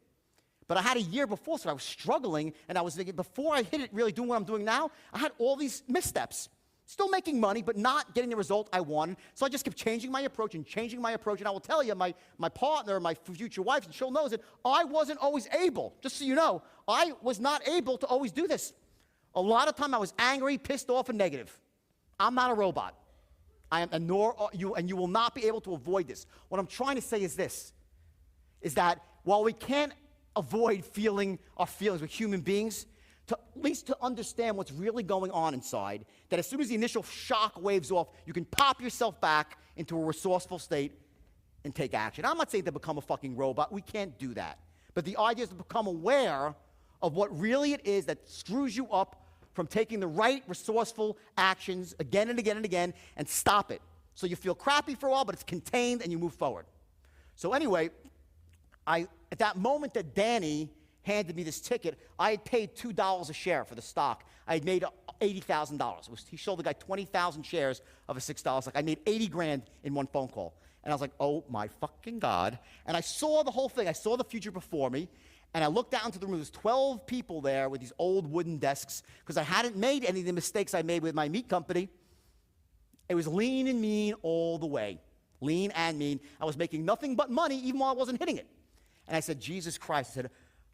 But I had a year before, so I was struggling, and I was thinking, before I hit it really doing what I'm doing now, I had all these missteps. Still making money, but not getting the result I wanted. So I just kept changing my approach. And I will tell you, my partner, my future wife, and she'll know that I wasn't always able, just so you know, I was not able to always do this. A lot of time I was angry, pissed off, and negative. I'm not a robot. And nor are you, and you will not be able to avoid this. What I'm trying to say is this, is that while we can't avoid feeling our feelings with human beings, at least to understand what's really going on inside, that as soon as the initial shock waves off, you can pop yourself back into a resourceful state and take action. I'm not saying to become a fucking robot. We can't do that. But the idea is to become aware of what really it is that screws you up from taking the right resourceful actions again and again and again and stop it. So you feel crappy for a while, but it's contained and you move forward. So anyway, at that moment that Danny handed me this ticket, I had paid $2 a share for the stock. I had made $80,000. He sold the guy 20,000 shares of a $6 stock. I made $80,000 in one phone call. And I was like, oh my fucking God. And I saw the whole thing. I saw the future before me. And I looked out into the room. There was 12 people there with these old wooden desks because I hadn't made any of the mistakes I made with my meat company. It was lean and mean all the way. Lean and mean. I was making nothing but money even while I wasn't hitting it. And I said, Jesus Christ. I said,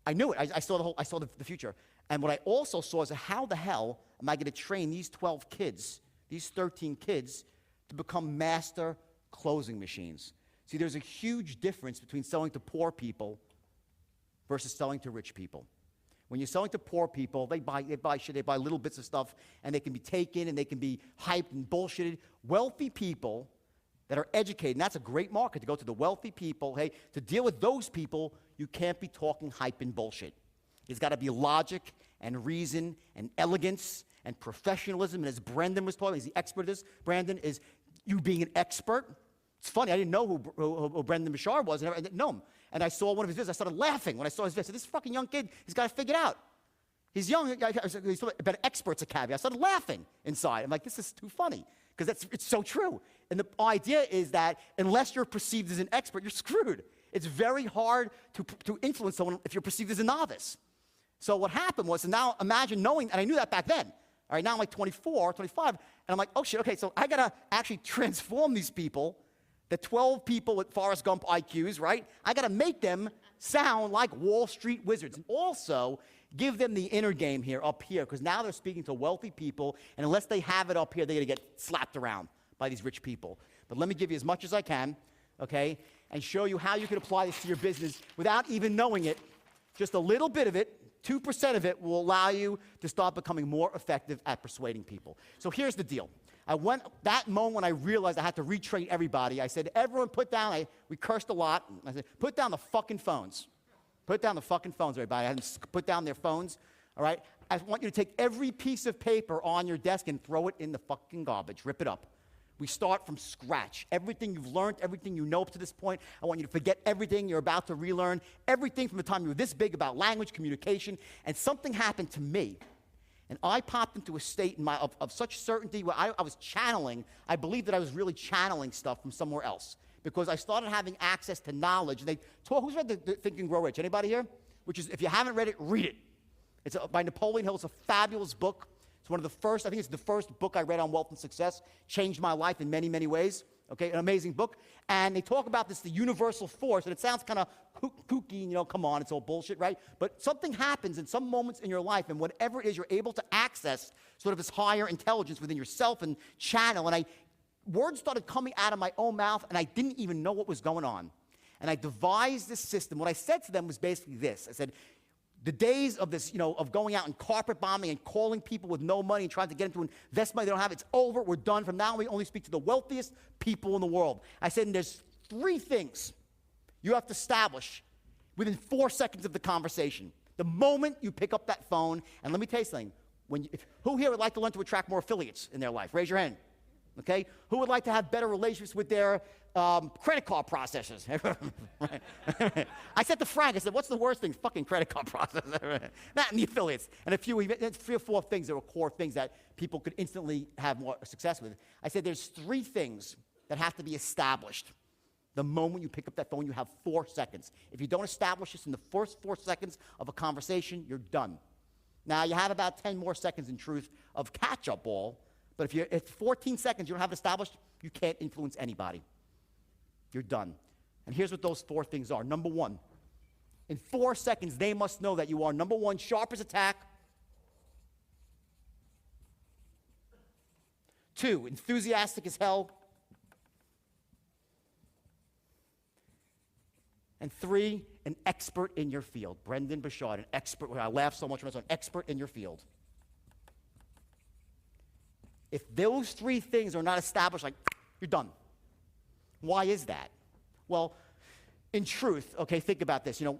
I knew it. I saw the future. And what I also saw is how the hell am I going to train these 12 kids, these 13 kids, to become master closing machines? See, there's a huge difference between selling to poor people versus selling to rich people. When you're selling to poor people, they buy shit, they buy little bits of stuff, and they can be taken and they can be hyped and bullshitted. Wealthy people that are educated, and that's a great market to go to the wealthy people. Hey, to deal with those people, you can't be talking hype and bullshit. It's got to be logic and reason and elegance and professionalism. And as Brendan was talking, he's the expert of this. Brandon is you being an expert. It's funny, I didn't know who Brendan Bashar was. I didn't know him. And I saw one of his videos. I started laughing when I saw his video. I said, this fucking young kid, he's got to figure it out. He's young, but expert's a caveat. I started laughing inside. I'm like, this is too funny, because it's so true. And the idea is that unless you're perceived as an expert, you're screwed. It's very hard to influence someone if you're perceived as a novice. So what happened was, and now imagine knowing, and I knew that back then. All right, now I'm like 24, 25, and I'm like, oh shit, okay, so I got to actually transform these people, the 12 people with Forrest Gump IQs, right? I got to make them sound like Wall Street wizards. And also, give them the inner game here, up here, because now they're speaking to wealthy people, and unless they have it up here, they're going to get slapped around by these rich people. But let me give you as much as I can, okay, and show you how you can apply this to your business without even knowing it. Just a little bit of it, 2% of it will allow you to start becoming more effective at persuading people. So here's the deal. That moment when I realized I had to retrain everybody, I said, everyone put down, we cursed a lot. I said, put down the fucking phones. Put down the fucking phones, everybody. I had them put down their phones, all right? I want you to take every piece of paper on your desk and throw it in the fucking garbage. Rip it up. We start from scratch. Everything you've learned, everything you know up to this point, I want you to forget everything you're about to relearn, everything from the time you were this big about language, communication, and something happened to me. And I popped into a state of such certainty where I was channeling. I believed that I was really channeling stuff from somewhere else because I started having access to knowledge. And who's read the Think and Grow Rich? Anybody here? Which is, if you haven't read it, read it. It's by Napoleon Hill. It's a fabulous book. It's one of the first, I think it's the first book I read on wealth and success. Changed my life in many, many ways. Okay, an amazing book. And they talk about this, the universal force, and it sounds kind of kooky, come on, it's all bullshit, right? But something happens in some moments in your life, and whatever it is, you're able to access sort of this higher intelligence within yourself and channel. And words started coming out of my own mouth, and I didn't even know what was going on. And I devised this system. What I said to them was basically this. I said, the days of this, of going out and carpet bombing and calling people with no money and trying to get them to invest money they don't have, it's over. We're done. From now on, we only speak to the wealthiest people in the world. I said, and there's 3 things you have to establish within 4 seconds of the conversation. The moment you pick up that phone, and let me tell you something. Who here would like to learn to attract more affiliates in their life? Raise your hand. Okay? Who would like to have better relationships with their credit card processors? I said to Frank, I said, what's the worst thing? Fucking credit card processors. Not in the affiliates. And 3 or 4 things that were core things that people could instantly have more success with. I said there's 3 things that have to be established. The moment you pick up that phone, you have 4 seconds. If you don't establish this in the first 4 seconds of a conversation, you're done. Now, you have about 10 more seconds in truth of catch-up ball. But if 14 seconds you don't have it established, you can't influence anybody. You're done. And here's what those 4 things are. Number 1, in 4 seconds, they must know that you are, number 1, sharp as a tack. 2, enthusiastic as hell. And 3, an expert in your field. Brendan Bashar, an expert. I laugh so much when I saw an expert in your field. If those 3 things are not established, you're done. Why is that? Well, in truth, okay, think about this. Do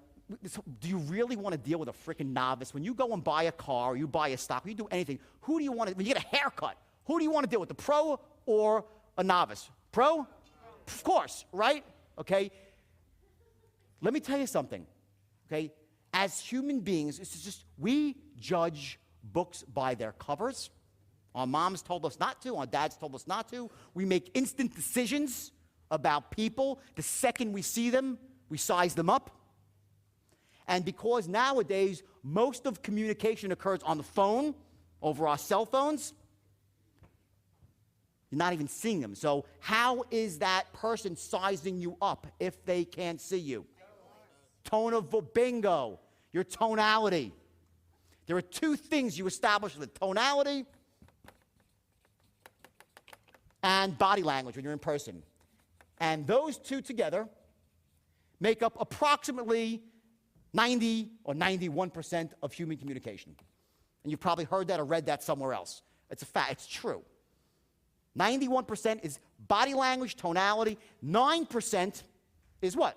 you really want to deal with a freaking novice? When you go and buy a car, or you buy a stock, or you do anything, who do you want to, when you get a haircut, who do you want to deal with, the pro or a novice? Pro? Of course, right? Okay? Let me tell you something, okay? As human beings, it's just, we judge books by their covers. Our moms told us not to. Our dads told us not to. We make instant decisions about people. The second we see them, we size them up. And because nowadays most of communication occurs on the phone, over our cell phones, you're not even seeing them. So how is that person sizing you up if they can't see you? Tone of bingo, your tonality. There are two things you establish with tonality and body language when you're in person. And those two together make up approximately 90 or 91% of human communication. And you've probably heard that or read that somewhere else. It's a fact. It's true. 91% is body language, tonality. 9% is what?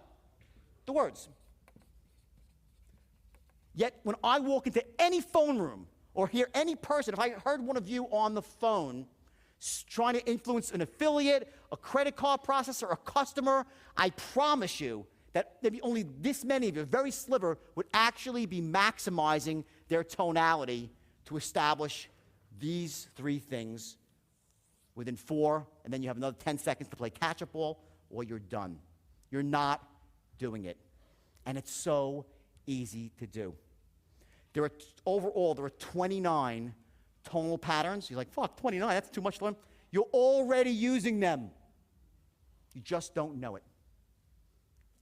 The words. Yet when I walk into any phone room or hear any person, if I heard one of you on the phone trying to influence an affiliate, a credit card processor, a customer, I promise you that maybe only this many of you, a very sliver, would actually be maximizing their tonality to establish these three things within 4, and then you have another 10 seconds to play catch-up ball, or you're done. You're not doing it. And it's so easy to do. Overall, there are 29 tonal patterns. You're like, fuck, 29, that's too much to learn. You're already using them. You just don't know it.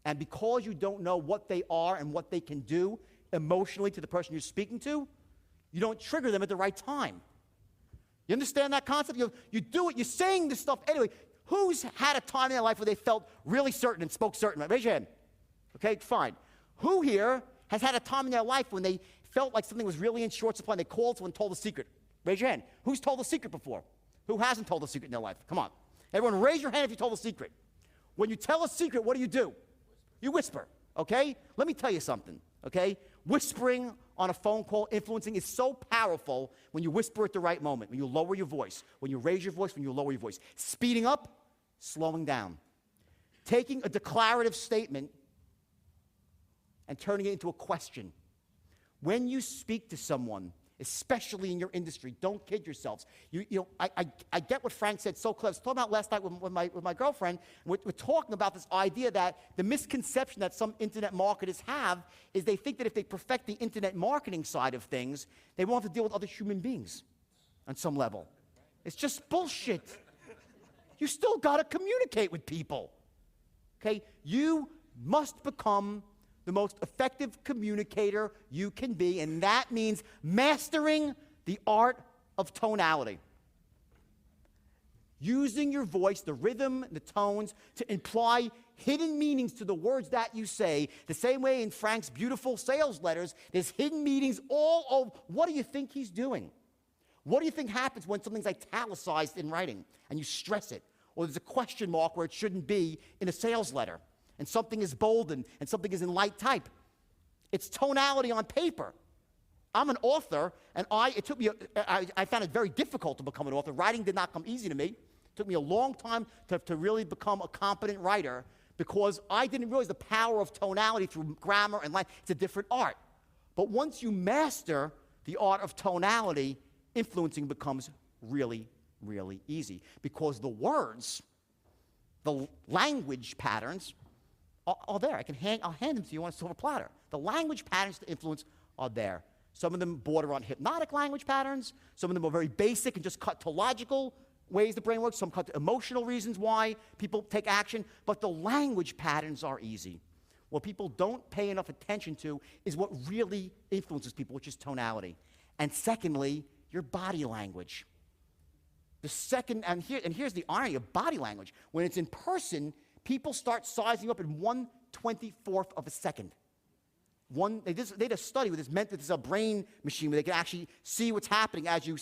And because you don't know what they are and what they can do emotionally to the person you're speaking to, you don't trigger them at the right time. You understand that concept? You do it, you're saying this stuff anyway. Who's had a time in their life where they felt really certain and spoke certain? Raise your hand. Okay, fine. Who here has had a time in their life when they felt like something was really in short supply and they called someone and told a secret? Raise your hand. Who's told a secret before? Who hasn't told a secret in their life? Come on. Everyone raise your hand if you told a secret. When you tell a secret, what do? You whisper, okay? Let me tell you something, okay? Whispering on a phone call, influencing, is so powerful when you whisper at the right moment, when you lower your voice, when you raise your voice, when you lower your voice. Speeding up, slowing down. Taking a declarative statement and turning it into a question. When you speak to someone, especially in your industry, don't kid yourselves. I get what Frank said so clever. I was talking about last night with my girlfriend. We're talking about this idea that the misconception that some internet marketers have is they think that if they perfect the internet marketing side of things, they won't have to deal with other human beings on some level. It's just bullshit. You still got to communicate with people. Okay? You must become the most effective communicator you can be, and that means mastering the art of tonality. Using your voice, the rhythm, the tones, to imply hidden meanings to the words that you say, the same way in Frank's beautiful sales letters, there's hidden meanings all over. What do you think he's doing? What do you think happens when something's italicized in writing and you stress it? Or there's a question mark where it shouldn't be in a sales letter, and something is boldened, and something is in light type. It's tonality on paper. I'm an author, and I found it very difficult to become an author. Writing did not come easy to me. It took me a long time to really become a competent writer because I didn't realize the power of tonality through grammar and line. It's a different art. But once you master the art of tonality, influencing becomes really, really easy because the words, the language patterns, are there. I'll hand them to you on a silver platter. The language patterns to influence are there. Some of them border on hypnotic language patterns. Some of them are very basic and just cut to logical ways the brain works. Some cut to emotional reasons why people take action. But the language patterns are easy. What people don't pay enough attention to is what really influences people, which is tonality. And secondly, your body language. Here's the irony of body language. When it's in person, people start sizing up in 1/24th of a second. They did a study with this a brain machine where they can actually see what's happening as you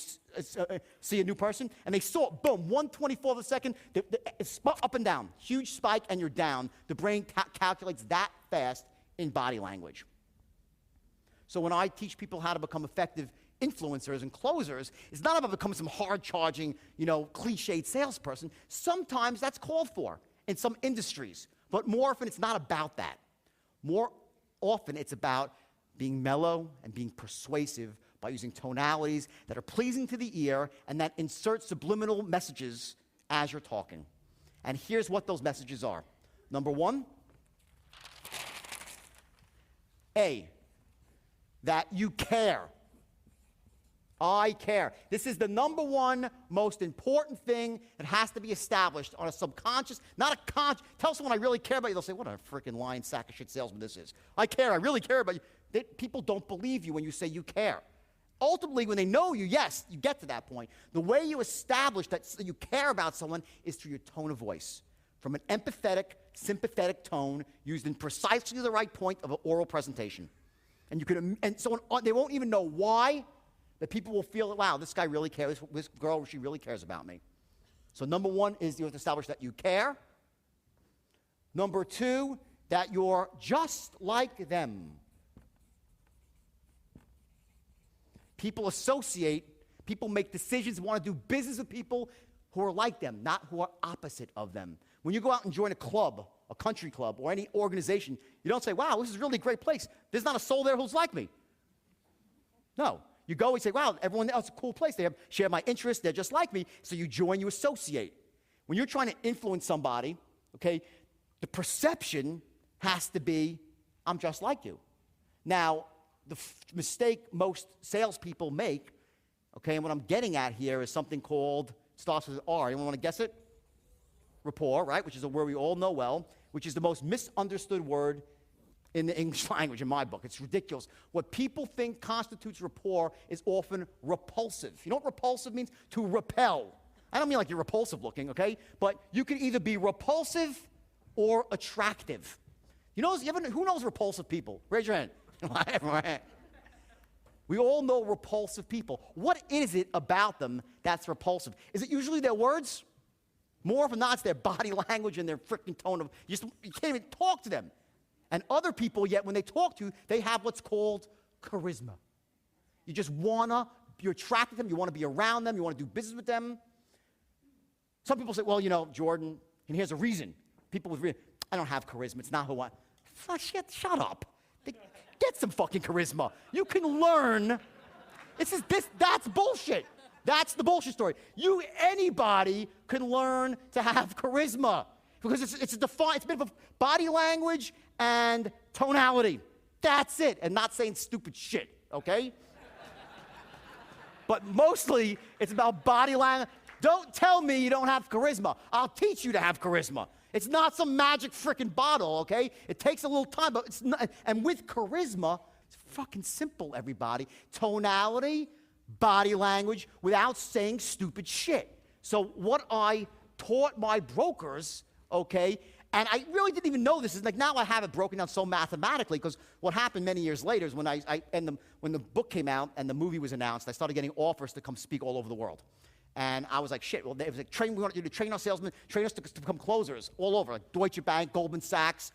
see a new person. And they saw, boom, 1/24th of a second, it's up and down. Huge spike, and you're down. The brain calculates that fast in body language. So when I teach people how to become effective influencers and closers, it's not about becoming some hard-charging, cliched salesperson. Sometimes that's called for in some industries, but more often it's not about that. More often it's about being mellow and being persuasive by using tonalities that are pleasing to the ear and that insert subliminal messages as you're talking. And here's what those messages are. Number one, A, that you care. I care. This is the number one most important thing that has to be established on a subconscious, not a conscious. Tell someone I really care about you. They'll say, what a freaking lying sack of shit salesman this is. I care. I really care about you. People don't believe you when you say you care. Ultimately, when they know you, yes, you get to that point. The way you establish that you care about someone is through your tone of voice. From an empathetic, sympathetic tone used in precisely the right point of an oral presentation. And you can, and so they won't even know why, but people will feel, wow, this guy really cares, this girl, she really cares about me. So number one is you have to establish that you care. Number two, that you're just like them. People make decisions, want to do business with people who are like them, not who are opposite of them. When you go out and join a club, a country club, or any organization, you don't say, wow, this is really a great place. There's not a soul there who's like me. No. You go and say, wow, everyone else is a cool place. They share my interests. They're just like me. So you join, you associate. When you're trying to influence somebody, okay, the perception has to be, I'm just like you. Now, the mistake most salespeople make, okay, and what I'm getting at here is something called, starts with R. Anyone want to guess it? Rapport, right, which is a word we all know well, which is the most misunderstood word in the English language in my book. It's ridiculous. What people think constitutes rapport is often repulsive. You know what repulsive means? To repel. I don't mean like you're repulsive looking, okay? But you can either be repulsive or attractive. You know, who knows repulsive people? Raise your hand. We all know repulsive people. What is it about them that's repulsive? Is it usually their words? More often than not, it's their body language and their freaking tone of, you can't even talk to them. And other people, yet when they talk to you, they have what's called charisma. You just you're attracted to them, you want to be around them, you want to do business with them. Some people say, well, you know, Jordan, and here's a reason. People with I don't have charisma, it's not who I, shut up. Get some fucking charisma. You can learn. That's bullshit. That's the bullshit story. Anybody can learn to have charisma. Because it's a bit of body language and tonality. That's it. And not saying stupid shit, okay? But mostly, it's about body language. Don't tell me you don't have charisma. I'll teach you to have charisma. It's not some magic freaking bottle, okay? It takes a little time, but it's not. And with charisma, it's fucking simple, everybody. Tonality, body language, without saying stupid shit. So what I taught my brokers, okay, and I really didn't even know this. Is like now I have it broken down so mathematically because what happened many years later is when when the book came out and the movie was announced, I started getting offers to come speak all over the world. And I was like, shit, well, it was like, we want you to train our salesmen, train us to become closers all over, like Deutsche Bank, Goldman Sachs,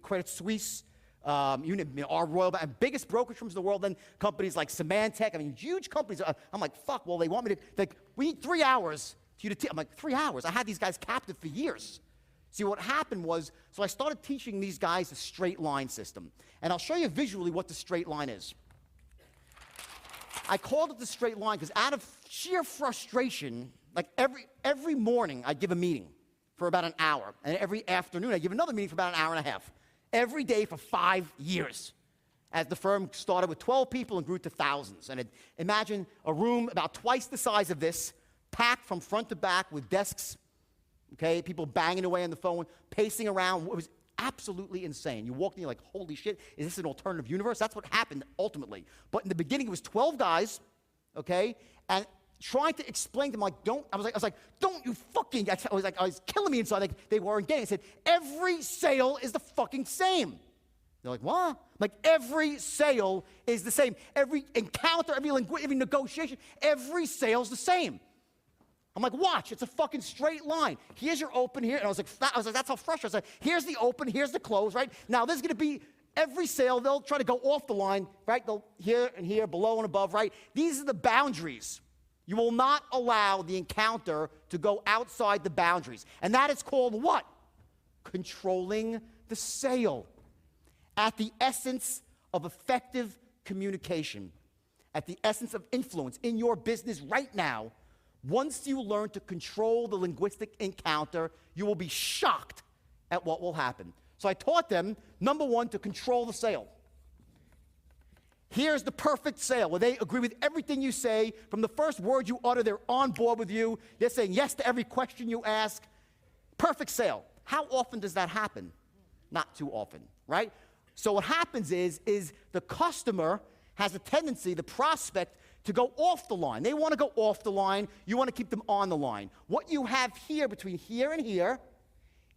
Credit Suisse, our Royal Bank, and biggest brokerage firms in the world, then companies like Symantec, I mean, huge companies. I'm like, fuck, well, they want me to, like, we need 3 hours for you to teach. I'm like, 3 hours? I had these guys captive for years. See, what happened was, so I started teaching these guys the straight line system. And I'll show you visually what the straight line is. I called it the straight line because out of sheer frustration, like every morning I'd give a meeting for about an hour. And every afternoon I'd give another meeting for about an hour and a half. Every day for 5 years. As the firm started with 12 people and grew to thousands. And imagine a room about twice the size of this, packed from front to back with desks, okay, people banging away on the phone, pacing around. It was absolutely insane. You walked in, you're like, holy shit, is this an alternative universe? That's what happened ultimately. But in the beginning, it was 12 guys, okay, and trying to explain to them, like, I was like, don't you fucking, I was killing me inside. Like, they weren't getting it. I said, every sale is the fucking same. They're like, what? Like, every sale is the same. Every encounter, every negotiation, every sale's the same. I'm like, watch, it's a fucking straight line. Here's your open here. And I was like, that's how frustrating. I was like, here's the open, here's the close, right? Now, there's going to be every sale, they'll try to go off the line, right? They'll here and here, below and above, right? These are the boundaries. You will not allow the encounter to go outside the boundaries. And that is called what? Controlling the sale. At the essence of effective communication, at the essence of influence in your business right now, Once you learn to control the linguistic encounter, you will be shocked at what will happen. So I taught them, number one, to control the sale. Here's the perfect sale, where they agree with everything you say. From the first word you utter, they're on board with you. They're saying yes to every question you ask. Perfect sale. How often does that happen? Not too often, right? So what happens is the customer has a tendency, the prospect, to go off the line. They want to go off the line. You want to keep them on the line. What you have here, between here and here,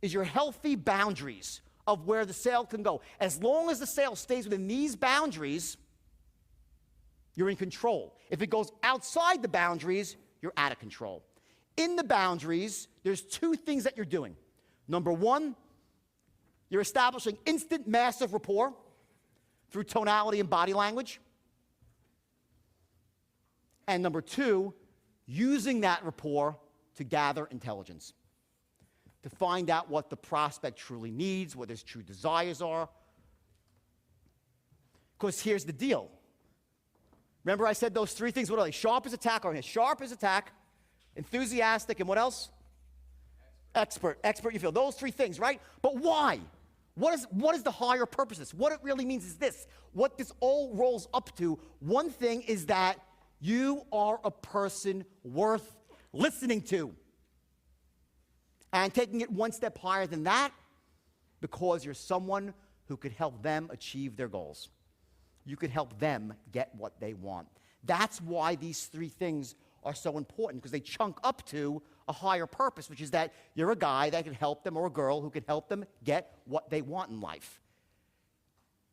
is your healthy boundaries of where the sale can go. As long as the sale stays within these boundaries, you're in control. If it goes outside the boundaries, you're out of control. In the boundaries, there's two things that you're doing. Number one, you're establishing instant massive rapport through tonality and body language. And number two, using that rapport to gather intelligence, to find out what the prospect truly needs, what his true desires are. Because here's the deal. Remember I said those three things, what are they? Sharp as attack, or sharp as attack, enthusiastic, and what else? Expert, you feel. Those three things, right? But why? What is the higher purpose of this? What it really means is this. What this all rolls up to, one thing is that you are a person worth listening to. And taking it one step higher than that, because you're someone who could help them achieve their goals. You could help them get what they want. That's why these three things are so important, because they chunk up to a higher purpose, which is that you're a guy that can help them, or a girl who can help them get what they want in life.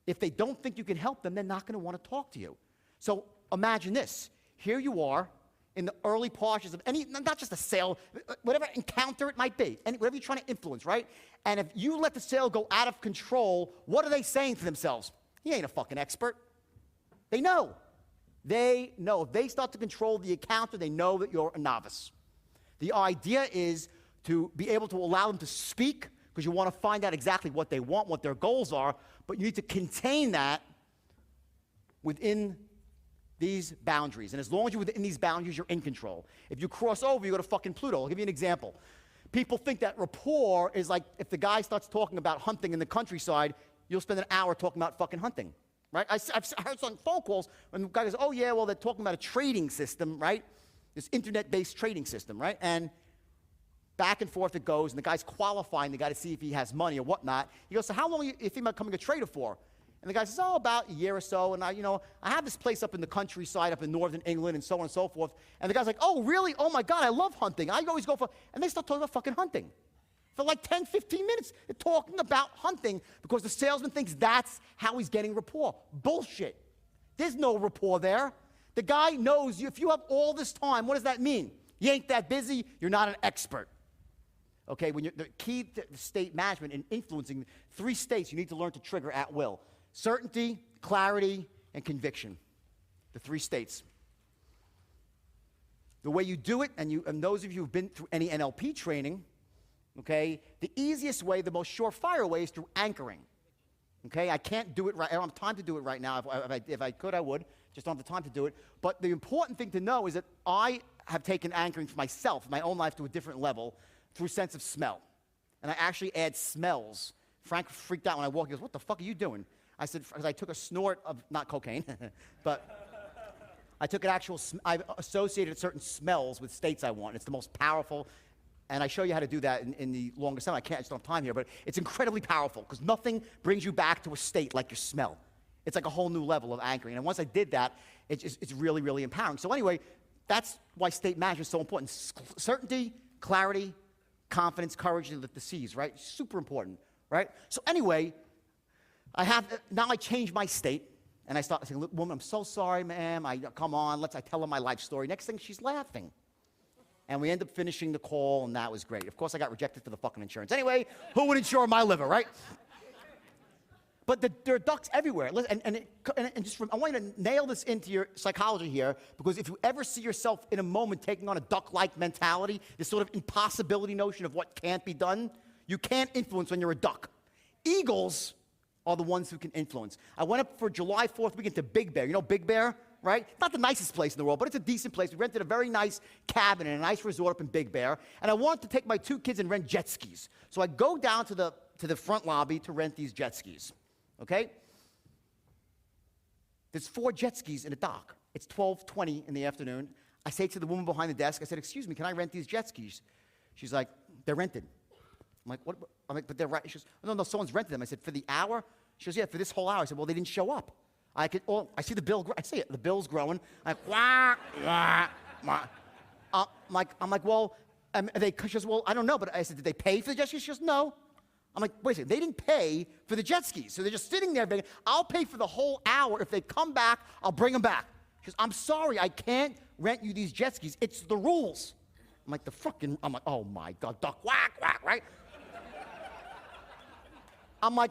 If they don't think you can help them, they're not going to want to talk to you. So imagine this. Here you are in the early portions of any, not just a sale, whatever encounter it might be, whatever you're trying to influence, right? And if you let the sale go out of control, what are they saying to themselves? He ain't a fucking expert. They know. They know. If they start to control the encounter, they know that you're a novice. The idea is to be able to allow them to speak, because you want to find out exactly what they want, what their goals are, but you need to contain that within these boundaries. And as long as you're within these boundaries, you're in control. If you cross over, you go to fucking Pluto. I'll give you an example. People think that rapport is like if the guy starts talking about hunting in the countryside, you'll spend an hour talking about fucking hunting, right? I've heard some phone calls when the guy goes, oh yeah, well, they're talking about a trading system, right? This internet-based trading system, right? And back and forth it goes, and the guy's qualifying the guy to see if he has money or whatnot. He goes, so how long are you thinking about becoming a trader for? And the guy says, oh, about a year or so, and I have this place up in the countryside, up in northern England, and so on and so forth. And the guy's like, oh, really? Oh, my God, I love hunting. I always go for, and they start talking about fucking hunting. For like 10, 15 minutes, they're talking about hunting because the salesman thinks that's how he's getting rapport. Bullshit. There's no rapport there. The guy knows you. If you have all this time, what does that mean? You ain't that busy, you're not an expert. Okay, the key to state management and influencing, three states you need to learn to trigger at will. Certainty, clarity, and conviction. The three states. The way you do it, and those of you who've been through any NLP training, okay, the easiest way, the most surefire way is through anchoring. Okay, I can't do it right. I don't have time to do it right now. If I could, I would. Just don't have the time to do it. But the important thing to know is that I have taken anchoring for myself, my own life, to a different level through sense of smell. And I actually add smells. Frank freaked out when I walked. He goes, what the fuck are you doing? I said, because I took a snort of, not cocaine, but I took an actual, I associated certain smells with states I want. It's the most powerful, and I show you how to do that in the longest time. I just don't have time here, but it's incredibly powerful because nothing brings you back to a state like your smell. It's like a whole new level of anchoring. And once I did that, it's really, really empowering. So anyway, that's why state management is so important. Certainty, clarity, confidence, courage, and the C's, right? Super important, right? So anyway, now I change my state, and I start saying, look, woman, I'm so sorry, ma'am. Come on, I tell her my life story. Next thing, she's laughing. And we end up finishing the call, and that was great. Of course, I got rejected for the fucking insurance. Anyway, who would insure my liver, right? But there are ducks everywhere. And I want you to nail this into your psychology here, because if you ever see yourself in a moment taking on a duck-like mentality, this sort of impossibility notion of what can't be done, you can't influence when you're a duck. Eagles are the ones who can influence. I went up for July 4th weekend to Big Bear. You know Big Bear? right? Not the nicest place in the world, but it's a decent place. We rented a very nice cabin in a nice resort up in Big Bear, and I wanted to take my 2 kids and rent jet skis. So I go down to the front lobby to rent these jet skis, okay? There's 4 jet skis in a dock. It's 12:20 in the afternoon. I say to the woman behind the desk, I said, excuse me, can I rent these jet skis? She's like, they're rented. I'm like, what? I'm like, but they're right. She goes, no, someone's rented them. I said, for the hour? She goes, yeah, for this whole hour. I said, well, they didn't show up. I see the bill. I see it. The bill's growing. I'm like, wah, wah, wah. I'm like, well, she goes, well, I don't know. But I said, did they pay for the jet skis? She goes, no. I'm like, wait a second. They didn't pay for the jet skis. So they're just sitting there begging, I'll pay for the whole hour. If they come back, I'll bring them back. She goes, I'm sorry. I can't rent you these jet skis. It's the rules. I'm like, I'm like, oh, my God. Duck, whack, whack, right? I'm like,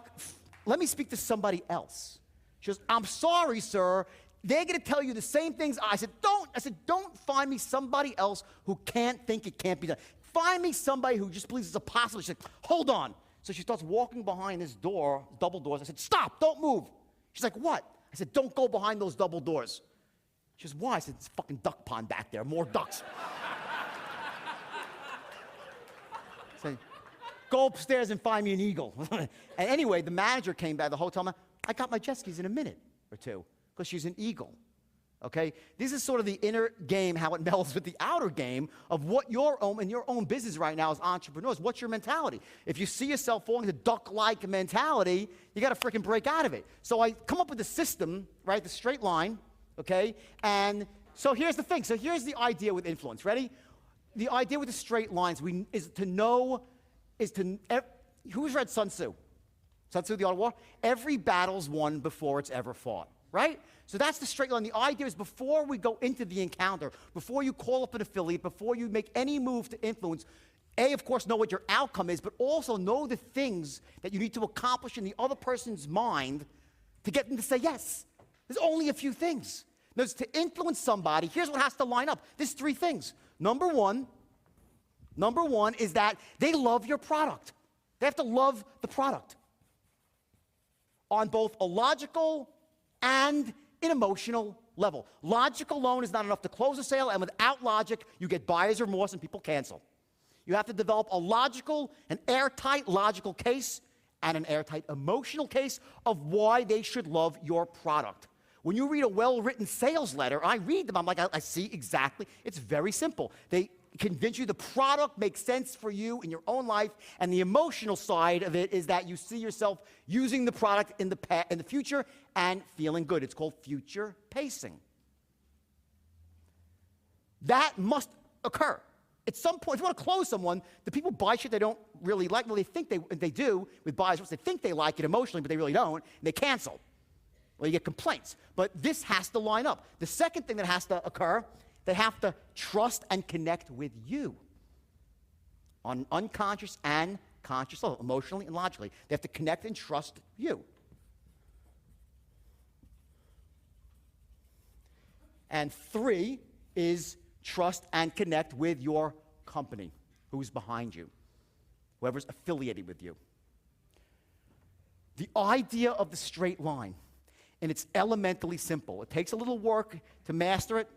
let me speak to somebody else. She goes, I'm sorry, sir. They're going to tell you the same things. I said, don't find me somebody else who can't think it can't be done. Find me somebody who just believes it's a possibility. She's like, hold on. So she starts walking behind this door, double doors. I said, stop, don't move. She's like, what? I said, don't go behind those double doors. She goes, why? I said, it's a fucking duck pond back there, more ducks. I said, go upstairs and find me an eagle. And anyway, the manager came back, the hotel. I got my jet skis in a minute or two because she's an eagle. Okay? This is sort of the inner game, how it melds with the outer game of what your own business right now as entrepreneurs. What's your mentality? If you see yourself falling into duck-like mentality, you got to freaking break out of it. So I come up with a system, right? The straight line, okay? And so here's the thing. So here's the idea with influence. Ready? The idea with the straight lines who's read Sun Tzu? Sun Tzu, the Art of War? Every battle's won before it's ever fought, right? So that's the straight line. The idea is before we go into the encounter, before you call up an affiliate, before you make any move to influence, of course, know what your outcome is, but also know the things that you need to accomplish in the other person's mind to get them to say yes. There's only a few things. There's to influence somebody, here's what has to line up. There's 3 things. Number one is that they love your product. They have to love the product on both a logical and an emotional level. Logic alone is not enough to close a sale, and without logic, you get buyer's remorse and people cancel. You have to develop a logical, an airtight logical case and an airtight emotional case of why they should love your product. When you read a well-written sales letter, I read them, I'm like, I see exactly. It's very simple. They convince you the product makes sense for you in your own life, and the emotional side of it is that you see yourself using the product in the future and feeling good. It's called future pacing. That must occur. At some point, if you want to close someone, the people buy shit they don't really like. Well, they think they do with buyers. They think they like it emotionally, but they really don't, and they cancel. Well, you get complaints. But this has to line up. The second thing that has to occur, they have to trust and connect with you on unconscious and conscious level, emotionally and logically. They have to connect and trust you. And 3 is trust and connect with your company, who's behind you, whoever's affiliated with you. The idea of the straight line, and it's elementally simple. It takes a little work to master it.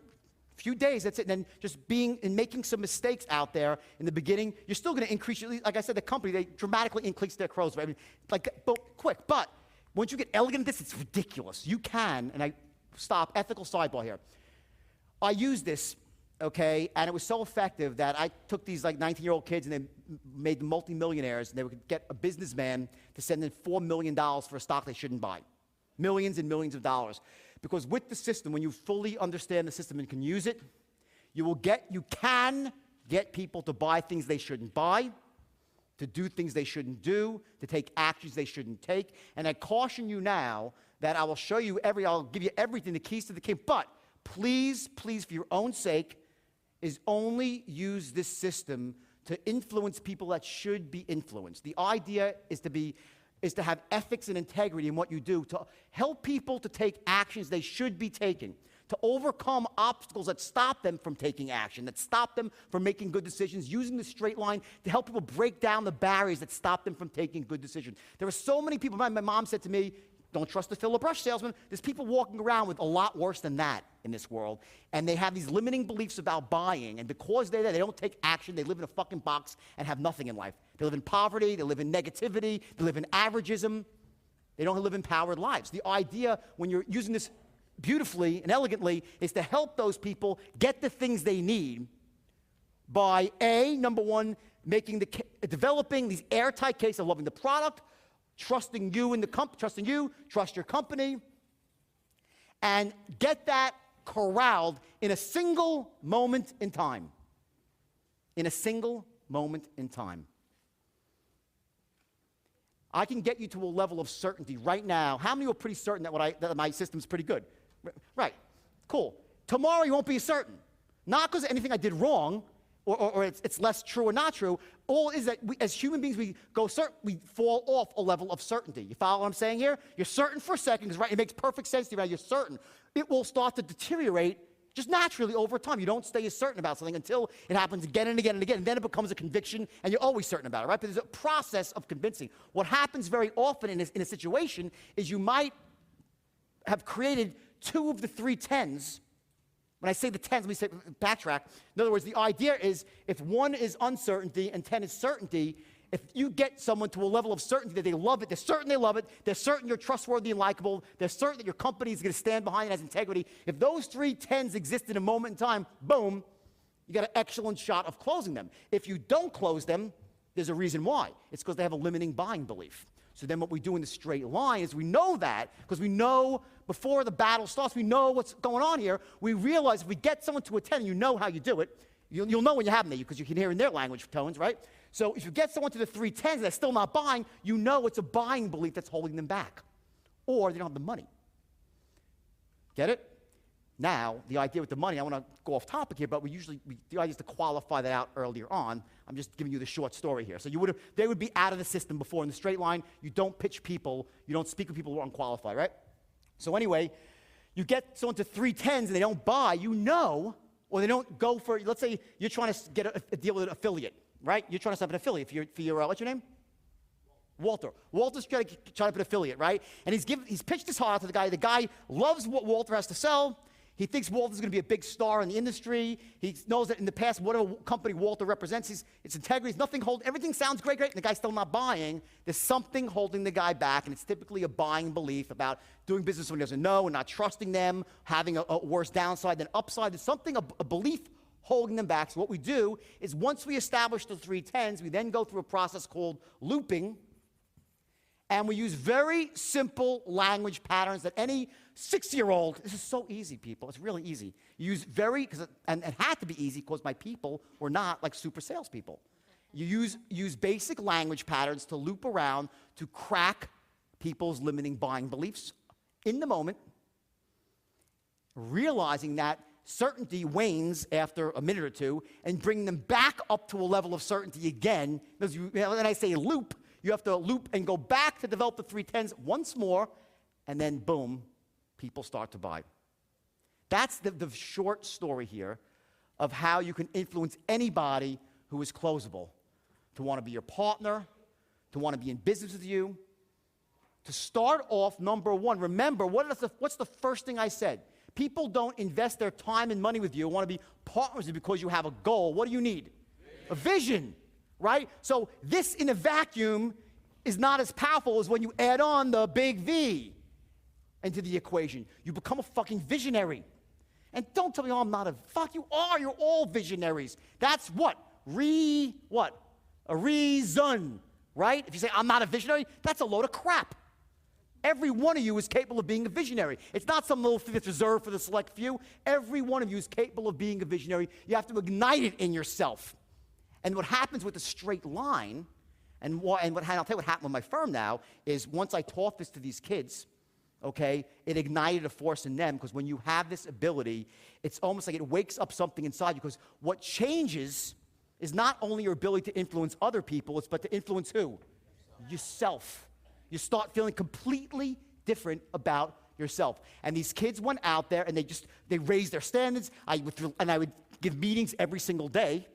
A few days, that's it. And then just being and making some mistakes out there in the beginning, you're still going to increase, like I said, the company, they dramatically increase their close rate. I mean, but once you get elegant at this, it's ridiculous. You can, and I stop, ethical sidebar here. I used this, okay, and it was so effective that I took these like 19-year-old kids and they made them multimillionaires, and they would get a businessman to send in $4 million for a stock they shouldn't buy. Millions and millions of dollars. Because with the system, when you fully understand the system and can use it, you can get people to buy things they shouldn't buy, to do things they shouldn't do, to take actions they shouldn't take. And I caution you now that I'll give you everything, the keys to the kingdom. But please, for your own sake, is only use this system to influence people that should be influenced. The idea is to have ethics and integrity in what you do, to help people to take actions they should be taking, to overcome obstacles that stop them from taking action, that stop them from making good decisions, using the straight line to help people break down the barriers that stop them from taking good decisions. There are so many people, my mom said to me, Don't trust the fill a brush salesman. There's people walking around with a lot worse than that in this world, and they have these limiting beliefs about buying, and because they're there, they don't take action. They live in a fucking box and have nothing in life. They live in poverty. They live in negativity. They live in averagism. They don't live empowered lives. The idea, when you're using this beautifully and elegantly, is to help those people get the things they need by number one, developing these airtight cases of loving the product, trusting you and trust your company, and get that corralled in a single moment in time. In a single moment in time. I can get you to a level of certainty right now. How many are pretty certain that my system's pretty good? Right, cool. Tomorrow you won't be certain. Not because of anything I did wrong, or it's less true or not true. All is that we, as human beings, we fall off a level of certainty. You follow what I'm saying here? You're certain for a second, because it makes perfect sense to you, right? You're certain. It will start to deteriorate just naturally over time. You don't stay as certain about something until it happens again and again and again, and then it becomes a conviction, and you're always certain about it, right? But there's a process of convincing. What happens very often in a situation is you might have created 2 of the 3 tens. When I say the 10s, let me say, backtrack. In other words, the idea is if 1 is uncertainty and 10 is certainty, if you get someone to a level of certainty that they love it, they're certain they love it, they're certain you're trustworthy and likable, they're certain that your company is going to stand behind it, has integrity. If those 3 10s exist in a moment in time, boom, you got an excellent shot of closing them. If you don't close them, there's a reason why. It's because they have a limiting buying belief. So then what we do in the straight line is we know that, because we know before the battle starts, we know what's going on here. We realize if we get someone to a 10, you know how you do it. You'll know when you have them there, because you can hear in their language tones, right? So if you get someone to the 3 10s and they're still not buying, you know it's a buying belief that's holding them back. Or they don't have the money. Get it? Now, the idea with the money, I want to go off topic here, but the idea is to qualify that out earlier on. I'm just giving you the short story here. So they would be out of the system before in the straight line. You don't pitch people. You don't speak with people who are unqualified, right? So anyway, you get someone to 3 10s and they don't buy, you know, or they don't go for, let's say you're trying to get a deal with an affiliate, right? You're trying to set up an affiliate for your what's your name? Walter. Walter's trying to put an affiliate, right? And he's pitched his heart out to the guy. The guy loves what Walter has to sell. He thinks Walter's going to be a big star in the industry. He knows that in the past, whatever company Walter represents, its integrity, everything sounds great, and the guy's still not buying. There's something holding the guy back, and it's typically a buying belief about doing business when he doesn't know and not trusting them, having a worse downside than upside. There's something, a belief holding them back. So what we do is once we establish the 3 10s, we then go through a process called looping, and we use very simple language patterns that any 6-year-old, this is so easy, people. It's really easy. You use and it had to be easy because my people were not like super salespeople. You use basic language patterns to loop around to crack people's limiting buying beliefs in the moment, realizing that certainty wanes after a minute or two, and bring them back up to a level of certainty again. When I say loop, you have to loop and go back to develop the 3 10s once more, and then boom, people start to buy. That's the short story here of how you can influence anybody who is closable, to want to be your partner, to want to be in business with you. To start off, number one, remember, what's the first thing I said? People don't invest their time and money with you, want to be partners with you because you have a goal. What do you need? A vision, right? So this in a vacuum is not as powerful as when you add on the big V into the equation. You become a fucking visionary. And don't tell me, oh, I'm not you are, you're all visionaries. That's what? A reason, right? If you say, I'm not a visionary, that's a load of crap. Every one of you is capable of being a visionary. It's not some little thing that's reserved for the select few. Every one of you is capable of being a visionary. You have to ignite it in yourself. And what happens with a straight line, and I'll tell you what happened with my firm now, is once I taught this to these kids, okay, it ignited a force in them, because when you have this ability, it's almost like it wakes up something inside you, because what changes is not only your ability to influence other people, but to influence who? Yourself. You start feeling completely different about yourself. And these kids went out there and they raised their standards. I would give meetings every single day,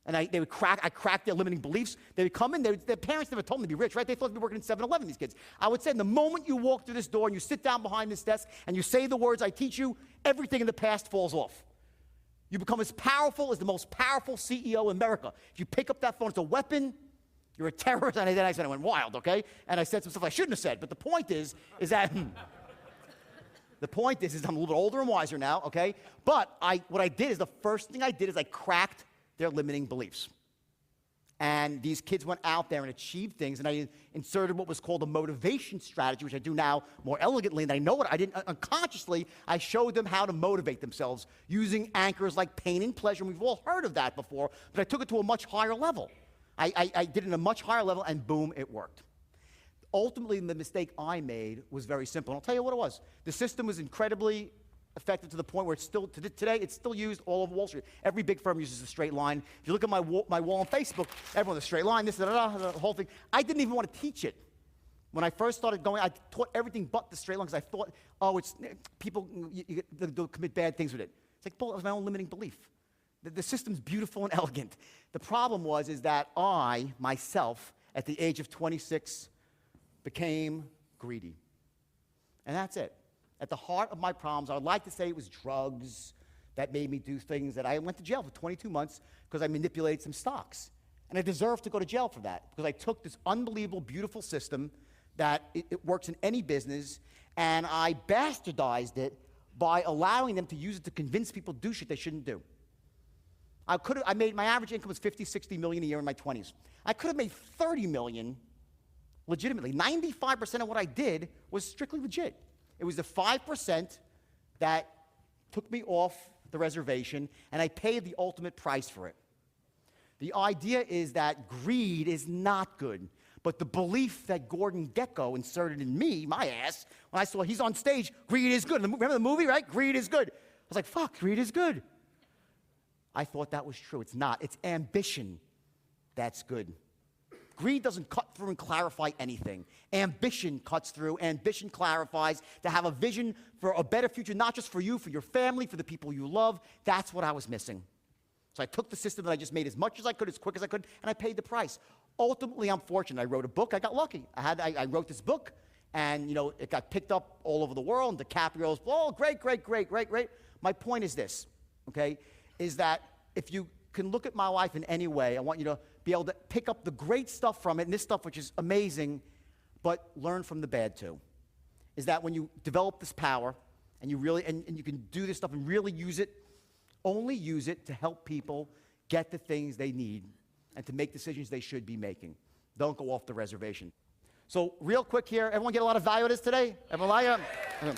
And I cracked their limiting beliefs. They would come in, their parents never told them to be rich, right? They thought they'd be working in 7-Eleven, these kids. I would say, the moment you walk through this door and you sit down behind this desk and you say the words I teach you, everything in the past falls off. You become as powerful as the most powerful CEO in America. If you pick up that phone, it's a weapon, you're a terrorist. And then I said I went wild, okay? And I said some stuff I shouldn't have said. But the point is that the point is I'm a little bit older and wiser now, okay? But what I did is the first thing I did is I cracked their limiting beliefs. And these kids went out there and achieved things, and I inserted what was called a motivation strategy, which I do now more elegantly, and I know what I didn't unconsciously. I showed them how to motivate themselves using anchors like pain and pleasure, and we've all heard of that before, but I took it to a much higher level. I did it at a much higher level, and boom, it worked. Ultimately, the mistake I made was very simple, and I'll tell you what it was. The system was incredibly effective to the point where it's still, today, it's still used all over Wall Street. Every big firm uses a straight line. If you look at my wall on Facebook, everyone, a straight line, this, the whole thing. I didn't even want to teach it. When I first started going, I taught everything but the straight line because I thought, it's people, they'll commit bad things with it. It's like, bull, it was my own limiting belief. The system's beautiful and elegant. The problem is that I, myself, at the age of 26, became greedy. And that's it. At the heart of my problems, I would like to say it was drugs that made me do things that I went to jail for 22 months because I manipulated some stocks. And I deserve to go to jail for that because I took this unbelievable, beautiful system that it works in any business, and I bastardized it by allowing them to use it to convince people to do shit they shouldn't do. My average income was 50, 60 million a year in my 20s. I could have made 30 million legitimately. 95% of what I did was strictly legit. It was the 5% that took me off the reservation, and I paid the ultimate price for it. The idea is that greed is not good, but the belief that Gordon Gekko inserted in me, my ass, when I saw he's on stage, greed is good. Remember the movie, right? Greed is good. I was like, fuck, greed is good. I thought that was true. It's not. It's ambition that's good. Greed doesn't cut through and clarify anything. Ambition cuts through. Ambition clarifies. To have a vision for a better future, not just for you, for your family, for the people you love. That's what I was missing. So I took the system that I just made as much as I could, as quick as I could, and I paid the price. Ultimately, I'm fortunate. I wrote a book. I got lucky. I wrote this book, and it got picked up all over the world. And DiCaprio's, great. My point is this, okay, is that if you can look at my life in any way, I want you to be able to pick up the great stuff from it, and this stuff which is amazing, but learn from the bad too. Is that when you develop this power, and you really, and you can do this stuff and really use it, only use it to help people get the things they need and to make decisions they should be making. Don't go off the reservation. So real quick here, everyone get a lot of value out of this today? Everyone like it?